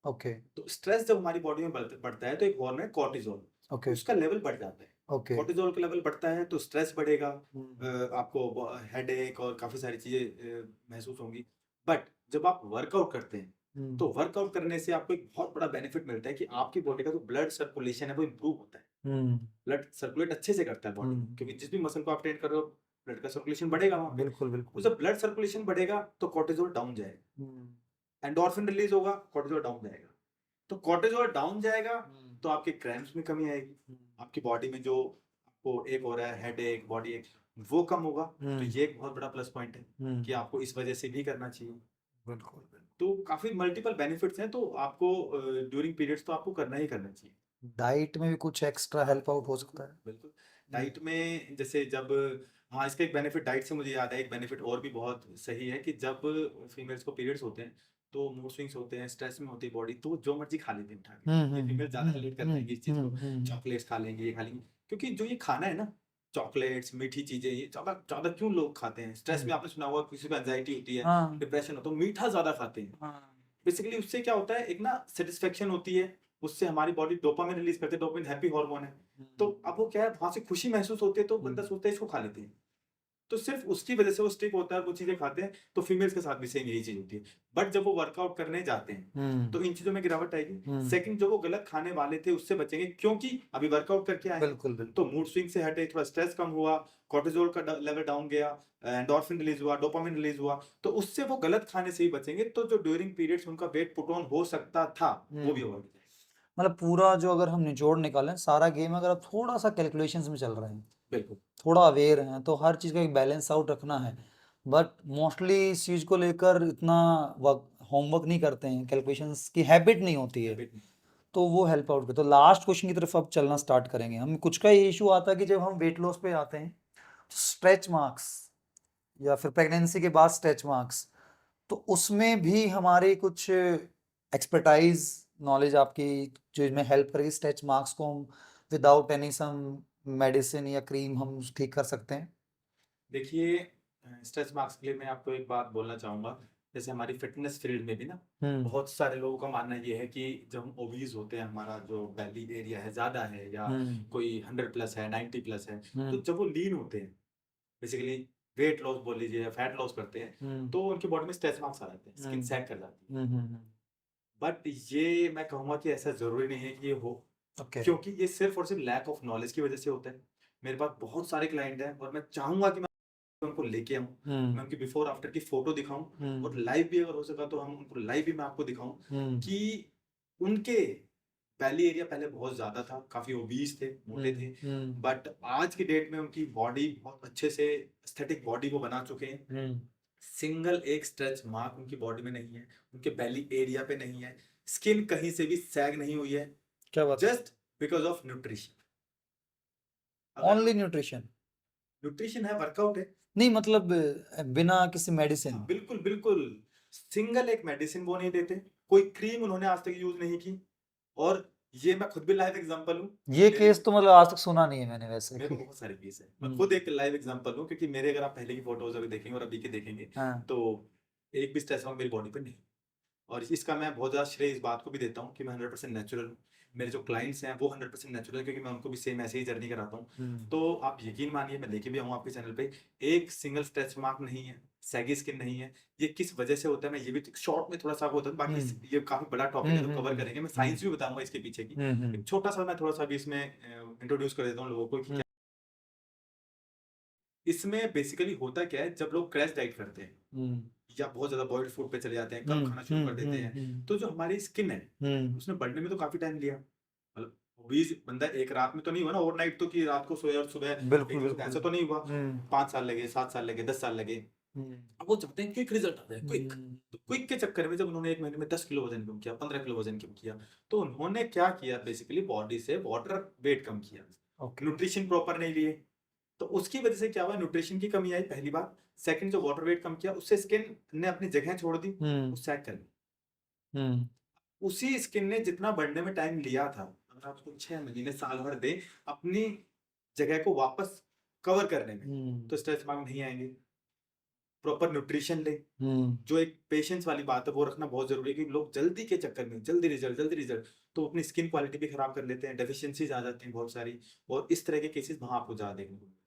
ओके। तो स्ट्रेस जब हमारी बॉडी में बढ़ता है तो एक हार्मोन है कॉर्टिसोल, ओके। उसका लेवल बढ़ जाता है। ओके। कॉर्टिसोल का लेवल बढ़ता है तो स्ट्रेस बढ़ेगा, आपको हेडेक और काफी सारी चीजें महसूस होंगी। बट जब आप वर्कआउट करते हैं तो वर्कआउट करने से आपको एक बहुत बड़ा बेनिफिट मिलता है कि आपकी बॉडी का जो ब्लड सर्कुलेशन है वो इम्प्रूव होता है। ब्लड सर्कुलेट अच्छे से करता है बॉडी, क्योंकि जिस भी मसल को आप ट्रेन कर रहे हो ब्लड का सर्कुलेशन बढ़ेगा वहां पे। बिल्कुल तो बिल्कुल। जब ब्लड सर्कुलेशन बढ़ेगा तो कॉर्टिसोल डाउन जाएगा, एंडोर्फिन रिलीज होगा, कॉर्टिसोल डाउन जाएगा। तो कॉर्टिसोल डाउन जाएगा तो आपके क्रैम्प्स में कमी आएगी, आपकी बॉडी में जो आपको एक हो रहा है हेडेक, बॉडी एक, वो कम होगा। तो ये एक बहुत बड़ा प्लस पॉइंट है कि आपको इस वजह से भी करना चाहिए। बिल्कुल। तो काफी मल्टीपल बेनिफिट्स हैं, तो आपको ड्यूरिंग पीरियड्स तो आपको करना ही करना चाहिए। डाइट में भी कुछ एक्स्ट्रा हेल्प आउट हो सकता है? बिल्कुल। डाइट में जैसे जब, हाँ, इसका एक बेनिफिट डाइट से मुझे याद है, एक बेनिफिट और भी बहुत सही है कि जब फीमेल्स को पीरियड्स होते हैं तो मूड स्विंग्स होते हैं, स्ट्रेस में होती है बॉडी, तो जो मर्जी खा लेते हैं उठा के। ये फीमेल ज्यादा रिलेट कर पाएंगे इस चीज को, चॉकलेट्स खा लेंगे, ये खा लेंगे, क्योंकि जो ये खाना है ना, चॉकलेट्स, मीठी चीजें, ये ज्यादा ज्यादा क्यों लोग खाते हैं? स्ट्रेस में आपने सुना होगा किसी को एंजाइटी होती है, डिप्रेशन होता है, मीठा ज्यादा खाते हैं। बेसिकली उससे क्या होता है, एक ना सेटिस्फेक्शन होती है, उससे हमारी बॉडी डोपामिन रिलीज करती है, डोपामिन हैप्पी हार्मोन है। तो अब वो क्या है, वहां से खुशी महसूस होती है तो बंदा सोचता है इसको खा लेते हैं। तो सिर्फ उसकी वजह से वो स्टिक होता है, वो चीजें खाते हैं। तो फीमेल्स के साथ भी सेम यही चीज होती है। बट जब वो वर्कआउट करने जाते हैं तो इन चीजों में गिरावट आएगी। सेकंड, जो वो गलत खाने वाले थे उससे बचेंगे, क्योंकि अभी वर्कआउट करके आए। बिल्कुल बिल्कुल। तो मूड स्विंग से हटे, थोड़ा स्ट्रेस कम हुआ, कॉर्टिसोल का लेवल डाउन गया, एंडोर्फिन रिलीज हुआ, डोपामिन रिलीज हुआ, तो उससे वो गलत खाने से ही बचेंगे। तो जो ड्यूरिंग पीरियड्स उनका वेट पुट ऑन हो सकता था वो भी अवॉइड। मतलब पूरा जो अगर हम निचोड़ निकालें सारा गेम, अगर आप थोड़ा सा कैलकुलेशंस में चल रहे हैं, बिल्कुल, थोड़ा अवेयर हैं, तो हर चीज़ का एक बैलेंस आउट रखना है। बट मोस्टली इस चीज़ को लेकर इतना होमवर्क नहीं करते हैं, कैलकुलेशंस की हैबिट नहीं होती है, तो वो हेल्प आउट करता है। तो लास्ट क्वेश्चन की तरफ अब चलना स्टार्ट करेंगे हम। कुछ का ये इशू आता है कि जब हम वेट लॉस पे आते हैं तो स्ट्रेच मार्क्स, या फिर प्रेगनेंसी के बाद स्ट्रेच मार्क्स, तो उसमें भी हमारी कुछ एक्सपर्टाइज नॉलेज आपकी जो इसमें हेल्प करेगी, स्ट्रेच मार्क्स को हम विदाउट एनी सम मेडिसिन या क्रीम हम ठीक कर सकते हैं? देखिए, स्ट्रेच मार्क्स के लिए मैं आपको एक बात बोलना चाहूंगा। जैसे हमारी फिटनेस फील्ड में भी ना बहुत सारे लोगों का मानना ये है कि जब हम ओबीज होते हैं, हमारा जो बेली एरिया है ज्यादा है, या कोई 100 प्लस है, 90 प्लस है, तो जब वो लीन होते हैं, बेसिकली वेट लॉस बोल लीजिए या फैट लॉस करते हैं, तो उनकी बॉडी में स्ट्रेच मार्क्स आ जाते हैं, स्किन सैग कर जाती है। बट ये मैं कहूंगा कि ऐसा जरूरी नहीं है कि ये हो, क्योंकि ये सिर्फ और सिर्फ लैक ऑफ नॉलेज की वजह से होता है। मेरे पास बहुत सारे क्लाइंट हैं और मैं चाहूंगा कि उनको लेके आऊँ, मैं उनकी बिफोर आफ्टर की फोटो दिखाऊं, और लाइव भी अगर हो सका तो हम उनको लाइव भी मैं आपको दिखाऊं कि उनके बैली एरिया पहले बहुत ज्यादा था, काफी ओबीस थे, मोटे थे, बट आज की डेट में उनकी बॉडी बहुत अच्छे से एस्थेटिक बॉडी को बना चुके हैं। सिंगल एक स्ट्रेच मार्क उनकी बॉडी में नहीं है, उनके बैली एरिया पे नहीं है, स्किन कहीं से भी सैग नहीं हुई है, क्या बात है? Just because of nutrition. Only nutrition? Nutrition है, वर्कआउट है। नहीं मतलब बिना किसी मेडिसिन? हाँ, बिल्कुल बिल्कुल, सिंगल एक मेडिसिन वो नहीं देते, कोई क्रीम उन्होंने आज तक यूज नहीं की, और ये मैं खुद भी लाइव एग्जांपल हूँ। ये केस तो मतलब आज तक सुना नहीं है मैंने वैसे। मेरे बहुत सारे केस है, मैं खुद एक लाइव एग्जांपल हूँ, क्योंकि मेरे अगर आप पहले की फोटोज अभी देखेंगे और अभी के देखेंगे, हाँ। तो एक भी स्ट्रेस मार्क मेरी बॉडी पे नहीं, और इसका मैं बहुत ज़्यादा श्रेय इस बात को भी देता हूँ कि मैं 100% नेचुरल हूँ। मेरे जो क्लाइंट्स हैं वो 100% नेचुरल है, क्योंकि मैं उनको भी सेम ऐसे ही जर्नी कराता हूँ। तो आप यकीन मानिए, मैं लेके भी आऊँ आपके चैनल पे, एक सिंगल स्ट्रेच मार्क नहीं है, सैगी स्किन नहीं है। ये किस वजह से होता है, मैं ये भी शॉर्ट में थोड़ा सा होता है, बाकी ये काफी बड़ा टॉपिक है तो कवर करेंगे, मैं साइंस भी बताऊंगा इसके पीछे की। एक छोटा सा मैं थोड़ा सा भी इसमें इंट्रोड्यूस कर देता हूँ लोगों को कि इसमें बेसिकली होता क्या है, जब लोग क्रैश डाइट करते हैं या बहुत ज्यादा बॉइल्ड फूड पे चले जाते हैं, कम खाना शुरू कर देते हैं, तो जो हमारी स्किन है उसने बढ़ने में तो काफी टाइम लिया। मतलब ओबीस बंदा एक रात में तो नहीं हुआ ना, ओवरनाइट, तो कि रात को सोया और सुबह बिल्कुल ऐसा तो नहीं हुआ। 5 साल लगे, 7 साल लगे, 10 साल लगे। अब वो चाहते हैं क्विक रिजल्ट आ जाए, क्विक। तो क्विक के चक्कर में जब उन्होंने 1 महीने में 10 किलो वजन कम किया, 15 किलो वजन कम किया, तो उन्होंने क्या किया, बेसिकली बॉडी से वाटर वेट कम किया, न्यूट्रिशन प्रॉपर नहीं लिए, तो उसकी वजह से क्या हुआ, न्यूट्रिशन की कमी आई, पहली बात। सेकंड, जो वाटर वेट कम किया उससे स्किन ने अपनी जगह छोड़ दी, वो सैग कर ली। उसी स्किन ने जितना बढ़ने में टाइम लिया था, अगर आप उसको 6 महीने साल भर दे अपनी जगह को वापस कवर करने में, तो स्ट्रेच मार्क नहीं आएंगे। प्रॉपर न्यूट्रिशन ले, जो एक पेशेंस वाली बात है वो रखना बहुत जरूरी है, कि लोग जल्दी के चक्कर में जल्दी रिजल्ट तो अपनी स्किन क्वालिटी भी खराब कर लेते हैं, डेफिशिएंसीज आ जाती हैं बहुत सारी, और इस तरह के केसेस वहां आपको ज्यादा देखने को मिलते हैं।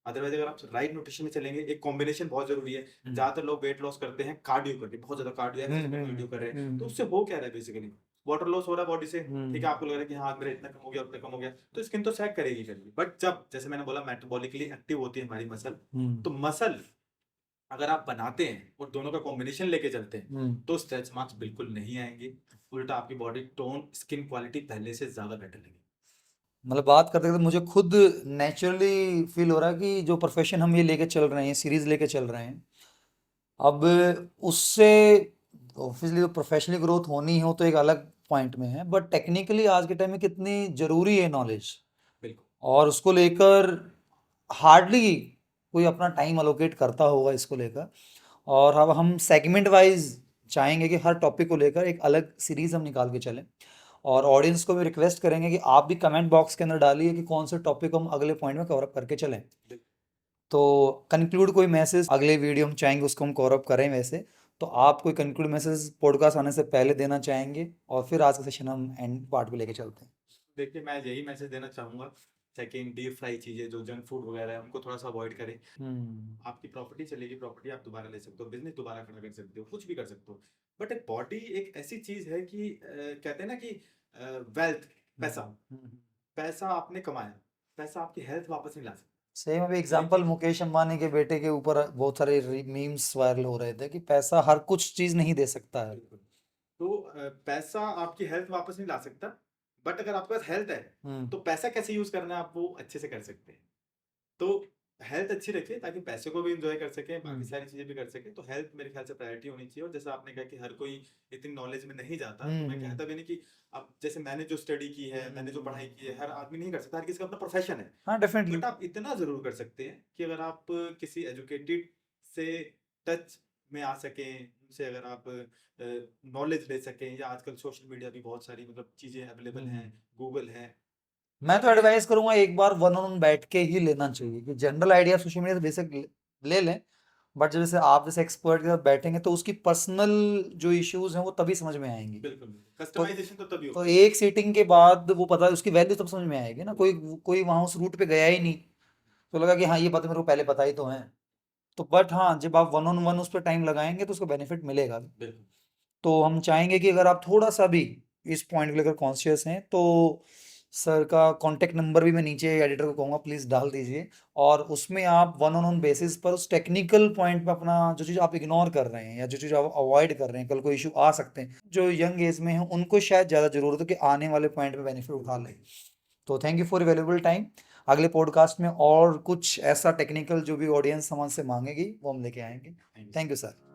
अदरवाइज अगर आप राइट न्यूट्रिशन में चलेंगे, एक कॉम्बिनेशन बहुत जरूरी है। ज्यादातर लोग वेट लॉस करते हैं कार्डियो करके, बहुत ज्यादा कार्डियो कर रहे हैं, तो उससे हो क्या रहा है, बेसिकली वाटर लॉस हो रहा है बॉडी से, ठीक है, आपको लग रहा है कि हाँ मेरा इतना कम हो गया, उतना कम हो गया, तो स्किन तो सैग करेगी। बट जब, जैसे मैंने बोला, मेटाबॉलिकली एक्टिव होती है हमारी मसल, तो मसल अगर आप बनाते हैं और दोनों का कॉम्बिनेशन लेके चलते हैं, तो स्ट्रेच मार्क्स बिल्कुल नहीं आएंगे, उल्टा आपकी बॉडी टोन, स्किन क्वालिटी पहले से ज्यादा बेटर लगेगी। मतलब बात करते करते मुझे खुद नेचुरली फील हो रहा है कि जो प्रोफेशन हम ये लेके चल रहे हैं, सीरीज लेके चल रहे हैं, अब उससे ऑब्वियसली प्रोफेशनली ग्रोथ होनी हो तो एक अलग पॉइंट में है, बट टेक्निकली आज के टाइम में कितनी जरूरी है नॉलेज, बिल्कुल, और उसको लेकर हार्डली कोई अपना टाइम अलोकेट करता होगा इसको लेकर। और अब हम सेगमेंट वाइज चाहेंगे कि हर टॉपिक को लेकर एक अलग सीरीज हम निकाल के चलें, और ऑडियंस को भी रिक्वेस्ट करेंगे कि आप भी कमेंट बॉक्स के अंदर डालिए कि कौन से टॉपिक हम अगले पॉइंट में कवर अप करके चलें। तो कंक्लूड कोई मैसेज, अगले वीडियो हम चाहेंगे उसको हम कवर अप करें वैसे, तो आप कोई कंक्लूड मैसेज पॉडकास्ट आने से पहले देना चाहेंगे, और फिर आज का सेशन हम एंड पार्ट पे लेके चलते हैं। देखिए, मैं यही मैसेज देना चाहूंगा, सेकंड, डीप फ्राई चीजें, जो जंक फूड वगैरह है, उनको थोड़ा सा अवॉइड करें। आपकी प्रॉपर्टी चलेगी, प्रॉपर्टी आप दोबारा ले सकते हो, बिजनेस दोबारा खड़ा कर सकते हो, कुछ भी कर सकते हो, बट एक बॉडी एक ऐसी चीज है कि कहते हैं ना कि वेल्थ, पैसा, पैसा आपने कमाया, पैसा आपकी हेल्थ वापस नहीं ला सकता। सेम अभी एग्जांपल मुकेश अंबानी के बेटे के ऊपर बहुत सारे मीम्स वायरल हो रहे थे कि पैसा हर कुछ चीज नहीं दे सकता है। बिल्कुल। तो पैसा आपकी हेल्थ वापस नहीं ला सकता, बट अगर आपके पास हेल्थ है तो पैसा कैसे यूज करना है आप वो अच्छे से कर सकते हैं। तो हेल्थ अच्छी रखिए ताकि पैसे को भी एंजॉय कर सके, बाकी सारी चीजें भी कर सके। तो हेल्थ मेरे ख्याल से प्रायोरिटी होनी चाहिए। और जैसा आपने कहा कि हर कोई इतनी नॉलेज में नहीं जाता, तो मैं कहता भी नहीं कि अब जैसे मैंने जो स्टडी की है, मैंने जो पढ़ाई की है, हर आदमी नहीं कर सकता, हर किसी का अपना प्रोफेशन है। हाँ डेफिनेटली। बट आप इतना जरूर कर सकते हैं कि अगर आप किसी एजुकेटेड से टच में आ सकें, उनसे अगर आप नॉलेज ले सकें, या आजकल सोशल मीडिया भी बहुत सारी मतलब चीजें अवेलेबल हैं, गूगल है। मैं तो एडवाइस करूंगा एक बार वन ऑन बैठ के ही लेना चाहिए, कि जनरल आइडिया सोशल मीडिया से बेसिक ले लें, बट जैसे आप जैसे एक्सपर्ट के साथ बैठेंगे तो उसकी पर्सनल जो इश्यूज हैं वो तभी समझ में आएंगी। बिल्कुल, कस्टमाइजेशन तो तभी तो होगा। एक सीटिंग के बाद वो पता उसकी वैल्यू तब समझ में आएगी ना। कोई कोई वहां उस रूट पे गया ही नहीं तो लगा कि हाँ ये बात मेरे को पहले पता ही तो है। तो बट हाँ, जब आप वन ऑन वन उस पर टाइम लगाएंगे तो उसका बेनिफिट मिलेगा। तो हम चाहेंगे कि अगर आप थोड़ा सा भी इस पॉइंट को लेकर कॉन्शियस हैं तो सर का कॉन्टैक्ट नंबर भी मैं नीचे एडिटर को कहूँगा प्लीज़ डाल दीजिए, और उसमें आप वन ऑन वन बेसिस पर उस टेक्निकल पॉइंट पे अपना जो चीज़ आप इग्नोर कर रहे हैं या जो चीज़ आप अवॉइड कर रहे हैं, कल को इशू आ सकते हैं, जो यंग एज में हैं उनको शायद ज़्यादा ज़रूरत हो कि आने वाले पॉइंट पे बेनिफिट उठा लें। तो thank you for valuable time. अगले पॉडकास्ट में और कुछ ऐसा टेक्निकल जो भी ऑडियंस हमसे मांगेगी वो हम लेके आएंगे। Thank you sir.